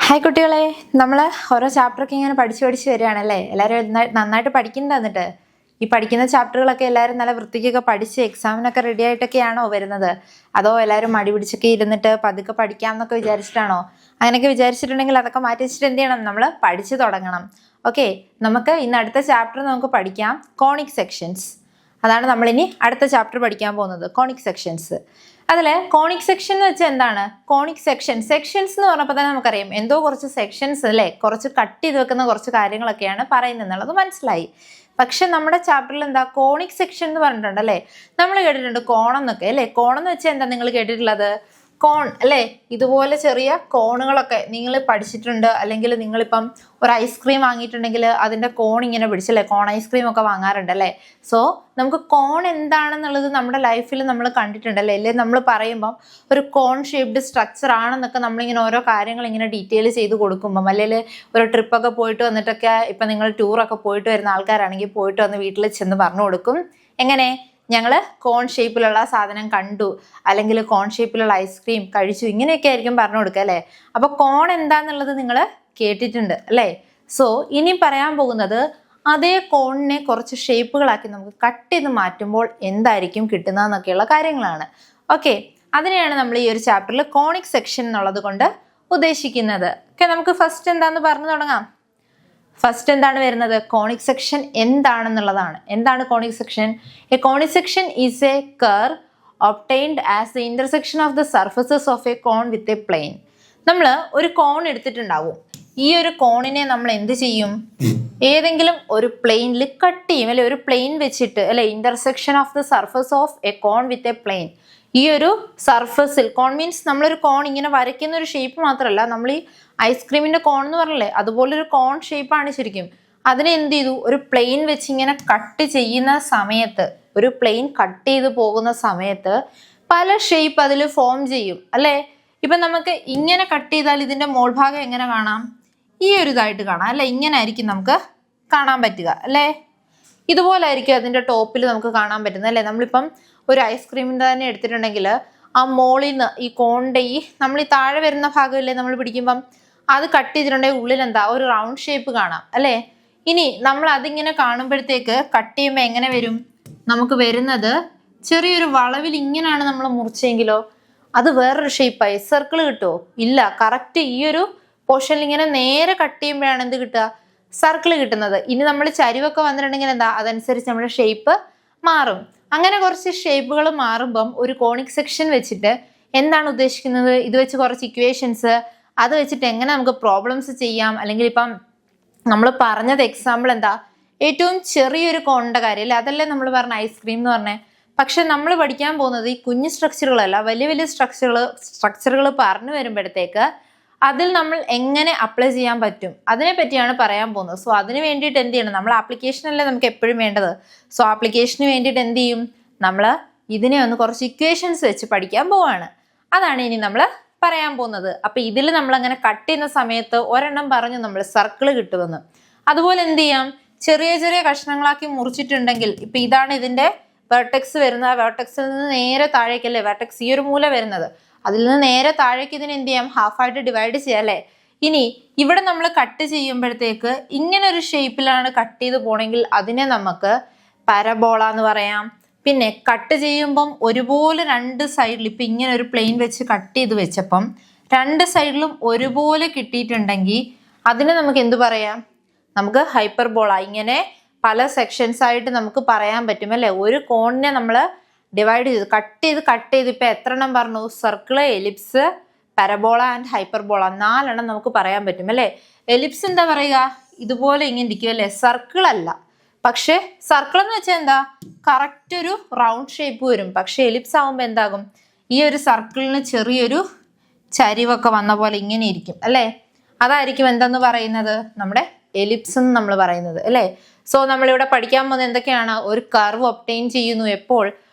Hi കുട്ടികളെ, നമ്മൾ ഓരോ ചാപ്റ്ററൊക്കെ ഇങ്ങനെ പഠിച്ചു വരികയാണല്ലേ. എല്ലാവരും നന്നായിട്ട് പഠിക്കുന്നത്. എന്നിട്ട് ഈ പഠിക്കുന്ന ചാപ്റ്ററുകളൊക്കെ എല്ലാവരും നല്ല വൃത്തിക്കൊക്കെ പഠിച്ച് എക്സാമിനൊക്കെ റെഡി ആയിട്ടൊക്കെയാണോ വരുന്നത്? അതോ എല്ലാവരും മടി പിടിച്ചൊക്കെ ഇരുന്നിട്ട് പതുക്കെ പഠിക്കാം എന്നൊക്കെ വിചാരിച്ചിട്ടാണോ? അങ്ങനെയൊക്കെ വിചാരിച്ചിട്ടുണ്ടെങ്കിൽ അതൊക്കെ മാറ്റി വെച്ചിട്ട് എന്ത് ചെയ്യണം? നമ്മൾ പഠിച്ചു തുടങ്ങണം. ഓക്കെ, നമുക്ക് ഇന്ന് അടുത്ത ചാപ്റ്റർ നമുക്ക് പഠിക്കാം കോണിക് സെക്ഷൻസ്. അതാണ് നമ്മളിനി അടുത്ത ചാപ്റ്റർ പഠിക്കാൻ പോകുന്നത്, കോണിക് സെക്ഷൻസ്. അതിൽ കോണിക് സെക്ഷൻ എന്ന് വെച്ചാൽ എന്താണ്? കോണിക് സെക്ഷൻസ് എന്ന് പറഞ്ഞപ്പോൾ തന്നെ നമുക്കറിയാം എന്തോ കുറച്ച് സെക്ഷൻസ് അല്ലേ, കുറച്ച് കട്ട് ചെയ്ത് വെക്കുന്ന കുറച്ച് കാര്യങ്ങളൊക്കെയാണ് പറയുന്നത് എന്നുള്ളത് മനസ്സിലായി. പക്ഷെ നമ്മുടെ ചാപ്റ്ററിൽ എന്താ കോണിക് സെക്ഷൻ എന്ന് പറഞ്ഞിട്ടുണ്ട് അല്ലേ. നമ്മൾ കേട്ടിട്ടുണ്ട് കോണം എന്നൊക്കെ അല്ലേ. കോണം എന്ന് വെച്ചാൽ എന്താ നിങ്ങൾ കേട്ടിട്ടുള്ളത്? കോൺ അല്ലേ, ഇതുപോലെ ചെറിയ കോണുകളൊക്കെ നിങ്ങൾ പഠിച്ചിട്ടുണ്ട്. അല്ലെങ്കിൽ നിങ്ങളിപ്പം ഒരു ഐസ്ക്രീം വാങ്ങിയിട്ടുണ്ടെങ്കിൽ അതിൻ്റെ കോൺ ഇങ്ങനെ പിടിച്ചല്ലേ, കോൺ ഐസ്ക്രീം ഒക്കെ വാങ്ങാറുണ്ട് അല്ലേ. സോ നമുക്ക് കോൺ എന്താണെന്നുള്ളത് നമ്മുടെ ലൈഫിൽ നമ്മൾ കണ്ടിട്ടുണ്ടല്ലേ. അല്ലേ നമ്മൾ പറയുമ്പം ഒരു കോൺ ഷേപ്ഡ് സ്ട്രക്ചർ ആണെന്നൊക്കെ നമ്മളിങ്ങനെ ഓരോ കാര്യങ്ങൾ ഇങ്ങനെ ഡീറ്റെയിൽ ചെയ്ത് കൊടുക്കുമ്പം, അല്ലെങ്കിൽ ഒരു ട്രിപ്പൊക്കെ പോയിട്ട് വന്നിട്ടൊക്കെ ഇപ്പം നിങ്ങൾ ടൂറൊക്കെ പോയിട്ട് വരുന്ന ആൾക്കാരാണെങ്കിൽ പോയിട്ട് വന്ന് വീട്ടിൽ ചെന്ന് പറഞ്ഞു കൊടുക്കും. എങ്ങനെ? ഞങ്ങൾ കോൺ ഷേപ്പിലുള്ള സാധനം കണ്ടു, അല്ലെങ്കിൽ കോൺ ഷേപ്പിലുള്ള ഐസ്ക്രീം കഴിച്ചു, ഇങ്ങനെയൊക്കെ ആയിരിക്കും പറഞ്ഞു കൊടുക്കുക അല്ലേ. അപ്പോൾ കോൺ എന്താന്നുള്ളത് നിങ്ങൾ കേട്ടിട്ടുണ്ട് അല്ലേ. സോ ഇനി പറയാൻ പോകുന്നത് അതേ കോണിനെ കുറച്ച് ഷേപ്പുകളാക്കി നമുക്ക് കട്ട് ചെയ്ത് മാറ്റുമ്പോൾ എന്തായിരിക്കും കിട്ടുന്നതെന്നൊക്കെയുള്ള കാര്യങ്ങളാണ്. ഓക്കെ, അതിനെയാണ് നമ്മൾ ഈ ഒരു ചാപ്റ്ററിൽ കോണിക് സെക്ഷൻ എന്നുള്ളത് കൊണ്ട് ഉദ്ദേശിക്കുന്നത്. ഓക്കെ, നമുക്ക് ഫസ്റ്റ് എന്താന്ന് പറഞ്ഞു തുടങ്ങാം. ഫസ്റ്റ് എന്താണ് വരുന്നത്? കോണിക് സെക്ഷൻ എന്താണെന്നുള്ളതാണ്. എന്താണ് conic section? A conic section is a curve obtained as the intersection of the surfaces of a cone with a plane. നമ്മൾ ഒരു കോൺ എടുത്തിട്ടുണ്ടാവും. ഈ ഒരു കോണിനെ നമ്മൾ എന്ത് ചെയ്യും? ഏതെങ്കിലും ഒരു പ്ലെയിനിൽ കട്ട് ചെയ്യും അല്ലെ. ഒരു പ്ലെയിൻ വെച്ചിട്ട് അല്ലെ, intersection of the surface of a cone with a plane. ഈ ഒരു സർഫസിൽ, കോൺ മീൻസ് നമ്മളൊരു കോൺ ഇങ്ങനെ വരയ്ക്കുന്ന ഒരു ഷേപ്പ് മാത്രമല്ല, നമ്മൾ ഈ ഐസ്ക്രീമിന്റെ കോൺ എന്ന് പറഞ്ഞല്ലേ, അതുപോലൊരു കോൺ ഷേപ്പാണ് ശരിക്കും. അതിനെ എന്ത് ചെയ്തു? ഒരു പ്ലെയിൻ വെച്ച് ഇങ്ങനെ കട്ട് ചെയ്യുന്ന സമയത്ത്, ഒരു പ്ലെയിൻ കട്ട് ചെയ്ത് പോകുന്ന സമയത്ത് പല ഷേപ്പ് അതിൽ ഫോം ചെയ്യും അല്ലേ. ഇപ്പൊ നമുക്ക് ഇങ്ങനെ കട്ട് ചെയ്താൽ ഇതിന്റെ മോൾഭാഗം എങ്ങനെ കാണാം? ഈ ഒരു ഇതായിട്ട് കാണാം അല്ലെ. ഇങ്ങനെ ആയിരിക്കും നമുക്ക് കാണാൻ പറ്റുക അല്ലേ. ഇതുപോലെ ആയിരിക്കും അതിന്റെ ടോപ്പിൽ നമുക്ക് കാണാൻ പറ്റുന്നത് അല്ലേ. നമ്മളിപ്പം ഒരു ഐസ്ക്രീമിൻ്റെ തന്നെ എടുത്തിട്ടുണ്ടെങ്കിൽ ആ മോളിൽ നിന്ന് ഈ കോണിൻ്റെ ഈ നമ്മൾ ഈ താഴെ വരുന്ന ഭാഗമില്ലേ നമ്മൾ പിടിക്കുമ്പം അത് കട്ട് ചെയ്തിട്ടുണ്ടെങ്കിൽ ഉള്ളിൽ എന്താ ഒരു റൗണ്ട് ഷേപ്പ് കാണാം അല്ലേ. ഇനി നമ്മൾ അതിങ്ങനെ കാണുമ്പോഴത്തേക്ക് കട്ട് ചെയ്യുമ്പോൾ എങ്ങനെ വരും? നമുക്ക് വരുന്നത് ചെറിയൊരു വളവിൽ ഇങ്ങനെയാണ് നമ്മൾ മുറിച്ചെങ്കിലോ അത് വേറൊരു ഷേപ്പായി. സർക്കിൾ കിട്ടുമോ? ഇല്ല. കറക്റ്റ് ഈ ഒരു പോർഷനിൽ ഇങ്ങനെ നേരെ കട്ട് ചെയ്യുമ്പോഴാണ് എന്ത് കിട്ടുക? സർക്കിൾ കിട്ടുന്നത്. ഇനി നമ്മൾ ചരിവൊക്കെ വന്നിട്ടുണ്ടെങ്കിൽ എന്താ, അതനുസരിച്ച് നമ്മുടെ ഷേപ്പ് മാറും. അങ്ങനെ കുറച്ച് ഷേപ്പുകൾ മാറുമ്പം ഒരു കോണിക് സെക്ഷൻ വെച്ചിട്ട് എന്താണ് ഉദ്ദേശിക്കുന്നത്? ഇത് വെച്ച് കുറച്ച് ഇക്വേഷൻസ്, അത് വെച്ചിട്ട് എങ്ങനെ നമുക്ക് പ്രോബ്ലംസ് ചെയ്യാം. അല്ലെങ്കിൽ ഇപ്പം നമ്മൾ പറഞ്ഞത് എക്സാമ്പിൾ എന്താ, ഏറ്റവും ചെറിയൊരു കോണിൻ്റെ കാര്യം അല്ലേ, അതല്ലേ നമ്മൾ പറഞ്ഞ ഐസ്ക്രീം എന്ന് പറഞ്ഞേ. പക്ഷെ നമ്മൾ പഠിക്കാൻ പോകുന്നത് ഈ കുഞ്ഞു സ്ട്രക്ചറുകളല്ല, വലിയ വലിയ സ്ട്രക്ചറുകൾ പറഞ്ഞു വരുമ്പോഴത്തേക്ക് അതിൽ നമ്മൾ എങ്ങനെ അപ്ലൈ ചെയ്യാൻ പറ്റും അതിനെ പറ്റിയാണ് പറയാൻ പോകുന്നത്. സോ അതിന് വേണ്ടിയിട്ട് എന്ത് ചെയ്യണം? നമ്മൾ ആപ്ലിക്കേഷനല്ലേ നമുക്ക് എപ്പോഴും വേണ്ടത്. സോ ആപ്ലിക്കേഷന് വേണ്ടിയിട്ട് എന്ത് ചെയ്യും? നമ്മൾ ഇതിനെ ഒന്ന് കുറച്ച് ഇക്വേഷൻസ് വെച്ച് പഠിക്കാൻ പോവാണ്. അതാണ് ഇനി നമ്മൾ പറയാൻ പോകുന്നത്. അപ്പൊ ഇതിൽ നമ്മൾ അങ്ങനെ കട്ട് ചെയ്യുന്ന സമയത്ത് ഒരെണ്ണം പറഞ്ഞു നമ്മൾ സർക്കിൾ കിട്ടുമെന്ന്. അതുപോലെ എന്ത് ചെയ്യാം? ചെറിയ ചെറിയ കഷ്ണങ്ങളാക്കി മുറിച്ചിട്ടുണ്ടെങ്കിൽ ഇപ്പൊ ഇതാണ് ഇതിന്റെ വെർട്ടെക്സ് വരുന്നത്. വെർട്ടെക്സിൽ നിന്ന് നേരെ താഴേക്കല്ലേ വെർട്ടെക്സ് ഈ ഒരു മൂല വരുന്നത്. അതിൽ നിന്ന് നേരെ താഴേക്ക് ഇതിന് എന്ത് ചെയ്യാം? ഹാഫായിട്ട് ഡിവൈഡ് ചെയ്യാം അല്ലേ. ഇനി ഇവിടെ നമ്മൾ കട്ട് ചെയ്യുമ്പോഴത്തേക്ക് ഇങ്ങനെ ഒരു ഷേപ്പിലാണ് കട്ട് ചെയ്ത് പോണെങ്കിൽ അതിനെ നമുക്ക് പരബോള എന്ന് പറയാം. പിന്നെ കട്ട് ചെയ്യുമ്പം ഒരുപോലെ രണ്ട് സൈഡിൽ ഇപ്പം ഇങ്ങനെ ഒരു പ്ലെയിൻ വെച്ച് കട്ട് ചെയ്ത് വെച്ചപ്പം രണ്ട് സൈഡിലും ഒരുപോലെ കിട്ടിയിട്ടുണ്ടെങ്കിൽ അതിനെ നമുക്ക് എന്ത് പറയാം? നമുക്ക് ഹൈപ്പർബോള. ഇങ്ങനെ പല സെക്ഷൻസ് ആയിട്ട് നമുക്ക് പറയാൻ പറ്റും അല്ലേ. ഒരു കോണിനെ നമ്മൾ ഡിവൈഡ് ചെയ്ത് കട്ട് ചെയ്ത് ഇപ്പം എത്ര എണ്ണം പറഞ്ഞു? സർക്കിള്, എലിപ്സ്, പരബോള ആൻഡ് ഹൈപ്പർബോള, 4 എണ്ണം നമുക്ക് പറയാൻ പറ്റും അല്ലേ. എലിപ്സ് എന്താ പറയുക? ഇതുപോലെ ഇങ്ങനെ ഇരിക്കും അല്ലേ. സർക്കിൾ അല്ല. പക്ഷെ സർക്കിൾ എന്ന് വെച്ചാൽ എന്താ, കറക്റ്റ് ഒരു റൗണ്ട് ഷേപ്പ് വരും. പക്ഷെ എലിപ്സ് ആകുമ്പോൾ എന്താകും? ഈ ഒരു സർക്കിളിന് ചെറിയൊരു ചരിവൊക്കെ വന്ന പോലെ ഇങ്ങനെ ഇരിക്കും അല്ലേ. അതായിരിക്കും എന്തെന്ന് പറയുന്നത്? നമ്മുടെ എലിപ്സ് എന്ന് നമ്മൾ പറയുന്നത് അല്ലേ. സോ നമ്മളിവിടെ പഠിക്കാൻ പോകുന്നത് എന്തൊക്കെയാണ്? ഒരു കർവ് ഒബ്റ്റെയിൻ ചെയ്യുന്നു എപ്പോൾ?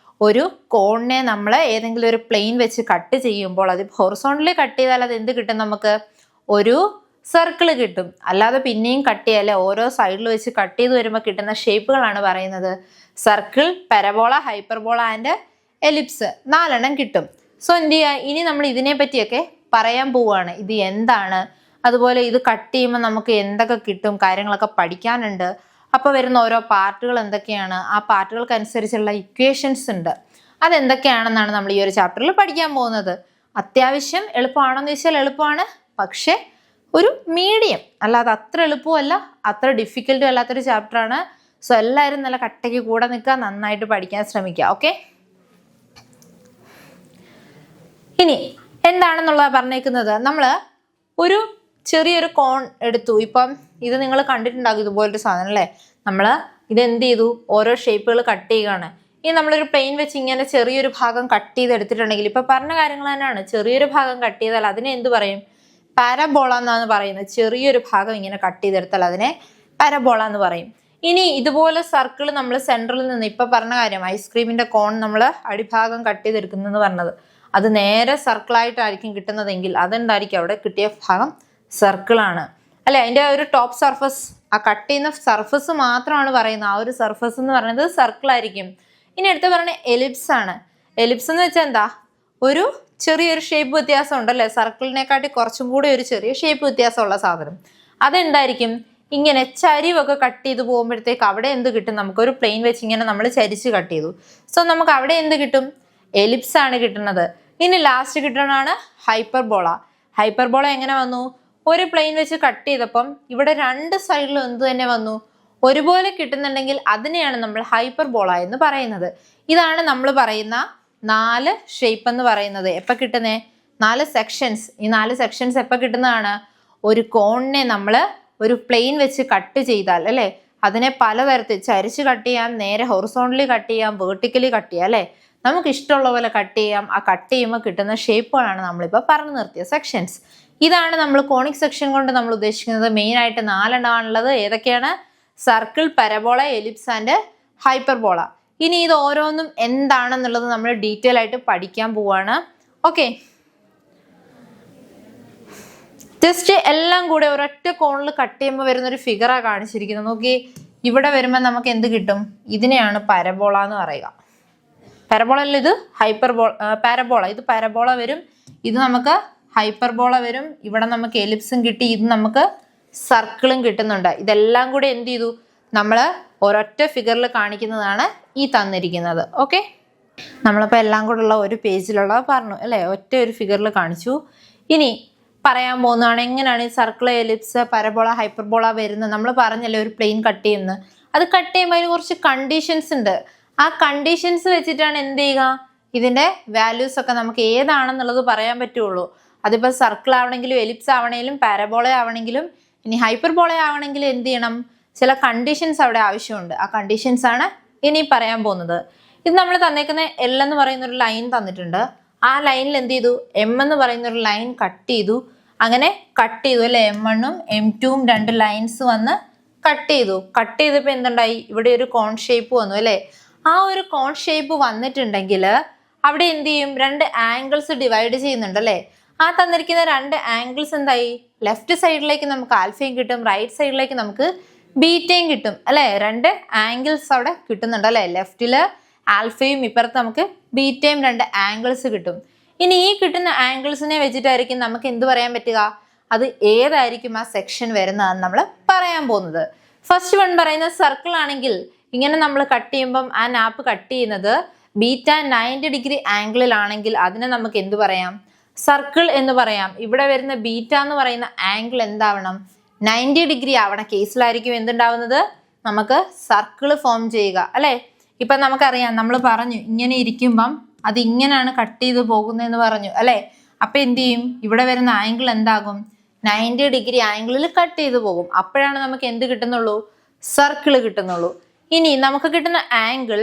ഒരു കോണിനെ നമ്മൾ ഏതെങ്കിലും ഒരു പ്ലെയിൻ വെച്ച് കട്ട് ചെയ്യുമ്പോൾ അത് ഹൊറിസോണ്ടലി കട്ട് ചെയ്താൽ അത് എന്ത് കിട്ടും? നമുക്ക് ഒരു സർക്കിൾ കിട്ടും. അല്ലാതെ പിന്നെയും കട്ട് ചെയ്യാല്ലേ, ഓരോ സൈഡിൽ വെച്ച് കട്ട് ചെയ്ത് വരുമ്പോൾ കിട്ടുന്ന ഷേപ്പുകളാണ് പറയുന്നത്. സർക്കിൾ, പരബോള, ഹൈപ്പർബോള ആൻഡ് എലിപ്സ്, 4 എണ്ണം കിട്ടും. സോ എന്ത് ചെയ്യുക? ഇനി നമ്മൾ ഇതിനെ പറ്റിയൊക്കെ പറയാൻ പോവുകയാണ്. ഇത് എന്താണ്, അതുപോലെ ഇത് കട്ട് ചെയ്യുമ്പോൾ നമുക്ക് എന്തൊക്കെ കിട്ടും, കാര്യങ്ങളൊക്കെ പഠിക്കാനുണ്ട്. അപ്പോൾ വരുന്ന ഓരോ പാർട്ടുകൾ എന്തൊക്കെയാണ്, ആ പാർട്ടുകൾക്കനുസരിച്ചുള്ള ഇക്വേഷൻസ് ഉണ്ട്, അതെന്തൊക്കെയാണെന്നാണ് നമ്മൾ ഈ ഒരു ചാപ്റ്ററിൽ പഠിക്കാൻ പോകുന്നത്. അത്യാവശ്യം എളുപ്പമാണെന്ന് ചോദിച്ചാൽ എളുപ്പമാണ്, പക്ഷേ ഒരു മീഡിയം, അല്ലാതെ അത്ര എളുപ്പമല്ല അത്ര ഡിഫിക്കൽട്ടും അല്ലാത്തൊരു ചാപ്റ്ററാണ്. സോ എല്ലാവരും നല്ല കട്ടയ്ക്ക് കൂടെ നിൽക്കുക, നന്നായിട്ട് പഠിക്കാൻ ശ്രമിക്കുക. ഓക്കെ, ഇനി എന്താണെന്നുള്ളത് പറഞ്ഞേക്കുന്നത്, നമ്മൾ ഒരു ചെറിയൊരു കോൺ എടുത്തു. ഇപ്പം ഇത് നിങ്ങൾ കണ്ടിട്ടുണ്ടാകും ഇതുപോലൊരു സാധനം അല്ലേ. നമ്മൾ ഇതെന്ത് ചെയ്തു, ഓരോ ഷേപ്പുകൾ കട്ട് ചെയ്യുകയാണ്. ഇനി നമ്മളൊരു പ്ലെയിൻ വെച്ച് ഇങ്ങനെ ചെറിയൊരു ഭാഗം കട്ട് ചെയ്ത് എടുത്തിട്ടുണ്ടെങ്കിൽ, ഇപ്പം പറഞ്ഞ കാര്യങ്ങൾ തന്നെയാണ്, ചെറിയൊരു ഭാഗം കട്ട് ചെയ്താൽ അതിനെ എന്ത് പറയും, പാരബോള എന്നാണ് പറയുന്നത്. ചെറിയൊരു ഭാഗം ഇങ്ങനെ കട്ട് ചെയ്തെടുത്താൽ അതിനെ പാരബോള എന്ന് പറയും. ഇനി ഇതുപോലെ സർക്കിൾ നമ്മൾ സെൻട്രലിൽ നിന്ന്, ഇപ്പം പറഞ്ഞ കാര്യം ഐസ്ക്രീമിന്റെ കോൺ നമ്മൾ അടിഭാഗം കട്ട് ചെയ്തെടുക്കുന്നെന്ന് പറഞ്ഞത്, അത് നേരെ സർക്കിളായിട്ടായിരിക്കും കിട്ടുന്നതെങ്കിൽ അതെന്തായിരിക്കും, അവിടെ കിട്ടിയ ഭാഗം സർക്കിളാണ് അല്ലെ. അതിൻ്റെ ഒരു ടോപ്പ് സർഫസ്, ആ കട്ട് ചെയ്യുന്ന സർഫസ് മാത്രമാണ് പറയുന്നത്, ആ ഒരു സർഫസ് എന്ന് പറയുന്നത് സർക്കിളായിരിക്കും. ഇനി അടുത്ത് പറഞ്ഞ എലിപ്സ് ആണ്. എലിപ്സ് എന്ന് വെച്ചാൽ എന്താ, ഒരു ചെറിയൊരു ഷേപ്പ് വ്യത്യാസം ഉണ്ടല്ലേ, സർക്കിളിനെക്കാട്ടി കുറച്ചും കൂടി ഒരു ചെറിയ ഷേപ്പ് വ്യത്യാസമുള്ള സാധനം. അതെന്തായിരിക്കും, ഇങ്ങനെ ചരിവൊക്കെ കട്ട് ചെയ്ത് പോകുമ്പോഴത്തേക്ക് അവിടെ എന്ത് കിട്ടും, നമുക്കൊരു പ്ലെയിൻ വെച്ച് ഇങ്ങനെ നമ്മൾ ചരിച്ച് കട്ട് ചെയ്തു. സോ നമുക്ക് അവിടെ എന്ത് കിട്ടും, എലിപ്സ് ആണ് കിട്ടുന്നത്. ഇനി ലാസ്റ്റ് കിട്ടുന്നതാണ് ഹൈപ്പർബോള. ഹൈപ്പർബോള എങ്ങനെ വന്നു, ഒരു പ്ലെയിൻ വെച്ച് കട്ട് ചെയ്തപ്പം ഇവിടെ രണ്ട് സൈഡിലും എന്ത് തന്നെ വന്നു, ഒരുപോലെ കിട്ടുന്നുണ്ടെങ്കിൽ അതിനെയാണ് നമ്മൾ ഹൈപ്പർബോള എന്ന് പറയുന്നത്. ഇതാണ് നമ്മൾ പറയുന്ന 4 ഷേപ്പ് എന്ന് പറയുന്നത്. എപ്പോൾ കിട്ടുന്നേ, 4 സെക്ഷൻസ്. ഈ 4 സെക്ഷൻസ് എപ്പോൾ കിട്ടുന്നതാണ്, ഒരു കോണിനെ നമ്മൾ ഒരു പ്ലെയിൻ വെച്ച് കട്ട് ചെയ്താൽ അല്ലേ, അതിനെ പലതരത്തിൽ ചരിച്ച് കട്ട് ചെയ്യാം, നേരെ ഹൊറിസോണ്ടലി കട്ട് ചെയ്യാം, വേർട്ടിക്കലി കട്ട് ചെയ്യാം അല്ലേ, നമുക്ക് ഇഷ്ടമുള്ള പോലെ കട്ട് ചെയ്യാം. ആ കട്ട് ചെയ്യുമ്പോൾ കിട്ടുന്ന ഷേപ്പുകളാണ് നമ്മളിപ്പോൾ പറഞ്ഞു നിർത്തിയ സെക്ഷൻസ്. ഇതാണ് നമ്മൾ കോണിക് സെക്ഷൻ കൊണ്ട് നമ്മൾ ഉദ്ദേശിക്കുന്നത്. മെയിൻ ആയിട്ട് 4 എണ്ണമാണുള്ളത്. ഏതൊക്കെയാണ്, സർക്കിൾ, പരബോള, എലിപ്സ് ആൻഡ് ഹൈപ്പർബോള. ഇനി ഇത് ഓരോന്നും എന്താണെന്നുള്ളത് നമ്മൾ ഡീറ്റെയിൽ ആയിട്ട് പഠിക്കാൻ പോവാണ്. ഓക്കെ, ജസ്റ്റ് എല്ലാം കൂടെ ഒരൊറ്റ കോണിൽ കട്ട് ചെയ്യുമ്പോൾ വരുന്നൊരു ഫിഗറാണ് കാണിച്ചിരിക്കുന്നത്. നോക്കി, ഇവിടെ വരുമ്പോൾ നമുക്ക് എന്ത് കിട്ടും, ഇതിനെയാണ് പരബോള എന്ന് പറയുക. പരബോള അല്ല, ഇത് പാരബോള. ഇത് പരബോള വരും, ഇത് നമുക്ക് ഹൈപ്പർബോള വരും. ഇവിടെ നമുക്ക് എലിപ്സും കിട്ടി, ഇത് നമുക്ക് സർക്കിളും കിട്ടുന്നുണ്ട്. ഇതെല്ലാം കൂടി എന്ത് ചെയ്തു, നമ്മൾ ഒരൊറ്റ ഫിഗറിൽ കാണിക്കുന്നതാണ് ഈ തന്നിരിക്കുന്നത്. ഓക്കെ, നമ്മളിപ്പോൾ എല്ലാം കൂടെ ഉള്ള ഒരു പേജിലുള്ള പറഞ്ഞു അല്ലേ, ഒറ്റ ഒരു ഫിഗറിൽ കാണിച്ചു. ഇനി പറയാൻ പോകുന്നതാണ് എങ്ങനെയാണ് ഈ സർക്കിൾ, എലിപ്സ്, പരബോള, ഹൈപ്പർബോള വരുന്നത്. നമ്മൾ പറഞ്ഞല്ലേ ഒരു പ്ലെയിൻ കട്ട് ചെയ്യുന്നത്, അത് കട്ട് ചെയ്യുമ്പോൾ അതിന് കുറച്ച് കണ്ടീഷൻസ് ഉണ്ട്. ആ കണ്ടീഷൻസ് വെച്ചിട്ടാണ് എന്ത് ചെയ്യുക, ഇതിൻ്റെ വാല്യൂസ് ഒക്കെ നമുക്ക് ഏതാണെന്നുള്ളത് പറയാൻ പറ്റുള്ളൂ. അതിപ്പോൾ സർക്കിൾ ആവണമെങ്കിലും എലിപ്സ് ആവണമെങ്കിലും പാരബോള ആവണമെങ്കിലും ഇനി ഹൈപ്പർബോള ആവണമെങ്കിലും എന്ത് ചെയ്യണം, ചില കണ്ടീഷൻസ് അവിടെ ആവശ്യമുണ്ട്. ആ കണ്ടീഷൻസ് ആണ് ഇനി പറയാൻ പോകുന്നത്. ഇത് നമ്മൾ തന്നേക്കുന്ന എൽ എന്ന് പറയുന്ന ഒരു ലൈൻ തന്നിട്ടുണ്ട്. ആ ലൈനിൽ എന്ത് ചെയ്തു, എം എന്ന് പറയുന്ന ഒരു ലൈൻ കട്ട് ചെയ്തു. അങ്ങനെ കട്ട് ചെയ്തു അല്ലേ, M1ഉം M2ഉം 2 ലൈൻസ് വന്ന് കട്ട് ചെയ്തു. കട്ട് ചെയ്തപ്പോൾ എന്തുണ്ടായി, ഇവിടെ ഒരു കോൺ ഷേപ്പ് വന്നു അല്ലേ. ആ ഒരു കോൺ ഷേപ്പ് വന്നിട്ടുണ്ടെങ്കിൽ അവിടെ എന്ത് ചെയ്യും, 2 ആംഗിൾസ് ഡിവൈഡ് ചെയ്യുന്നുണ്ട് അല്ലേ. ആ തന്നിരിക്കുന്ന 2 ആംഗിൾസ് എന്തായി, ലെഫ്റ്റ് സൈഡിലേക്ക് നമുക്ക് ആൽഫയും കിട്ടും, റൈറ്റ് സൈഡിലേക്ക് നമുക്ക് ബീറ്റയും കിട്ടും അല്ലേ. 2 ആംഗിൾസ് അവിടെ കിട്ടുന്നുണ്ട് അല്ലേ. ലെഫ്റ്റില് ആൽഫയും ഇപ്പുറത്ത് നമുക്ക് ബീറ്റയും 2 ആംഗിൾസ് കിട്ടും. ഇനി ഈ കിട്ടുന്ന ആംഗിൾസിനെ വെച്ചിട്ടായിരിക്കും നമുക്ക് എന്ത് പറയാൻ പറ്റുക, അത് ഏതായിരിക്കും ആ സെക്ഷൻ വരുന്നതെന്ന് നമ്മൾ പറയാൻ പോകുന്നത്. ഫസ്റ്റ് വൺ പറയുന്ന സർക്കിൾ ആണെങ്കിൽ ഇങ്ങനെ നമ്മൾ കട്ട് ചെയ്യുമ്പം ആ നാപ്പ് കട്ട് ചെയ്യുന്നത് ബീറ്റ 90 ഡിഗ്രി ആംഗിളിലാണെങ്കിൽ അതിനെ നമുക്ക് എന്ത് പറയാം, സർക്കിൾ എന്ന് പറയാം. ഇവിടെ വരുന്ന ബീറ്റ എന്ന് പറയുന്ന ആംഗിൾ എന്താവണം, 90 ഡിഗ്രി ആവണ കേസിലായിരിക്കും എന്തുണ്ടാവുന്നത്, നമുക്ക് സർക്കിൾ ഫോം ചെയ്യുക അല്ലേ. ഇപ്പം നമുക്കറിയാം, നമ്മൾ പറഞ്ഞു ഇങ്ങനെ ഇരിക്കുമ്പം അത് ഇങ്ങനെയാണ് കട്ട് ചെയ്ത് പോകുന്നതെന്ന് പറഞ്ഞു അല്ലേ. അപ്പം എന്ത് ചെയ്യും, ഇവിടെ വരുന്ന ആംഗിൾ എന്താകും, 90 ഡിഗ്രി ആംഗിളിൽ കട്ട് ചെയ്ത് പോകും. അപ്പോഴാണ് നമുക്ക് എന്ത് കിട്ടുന്നുള്ളൂ, സർക്കിൾ കിട്ടുന്നുള്ളൂ. ഇനി നമുക്ക് കിട്ടുന്ന ആംഗിൾ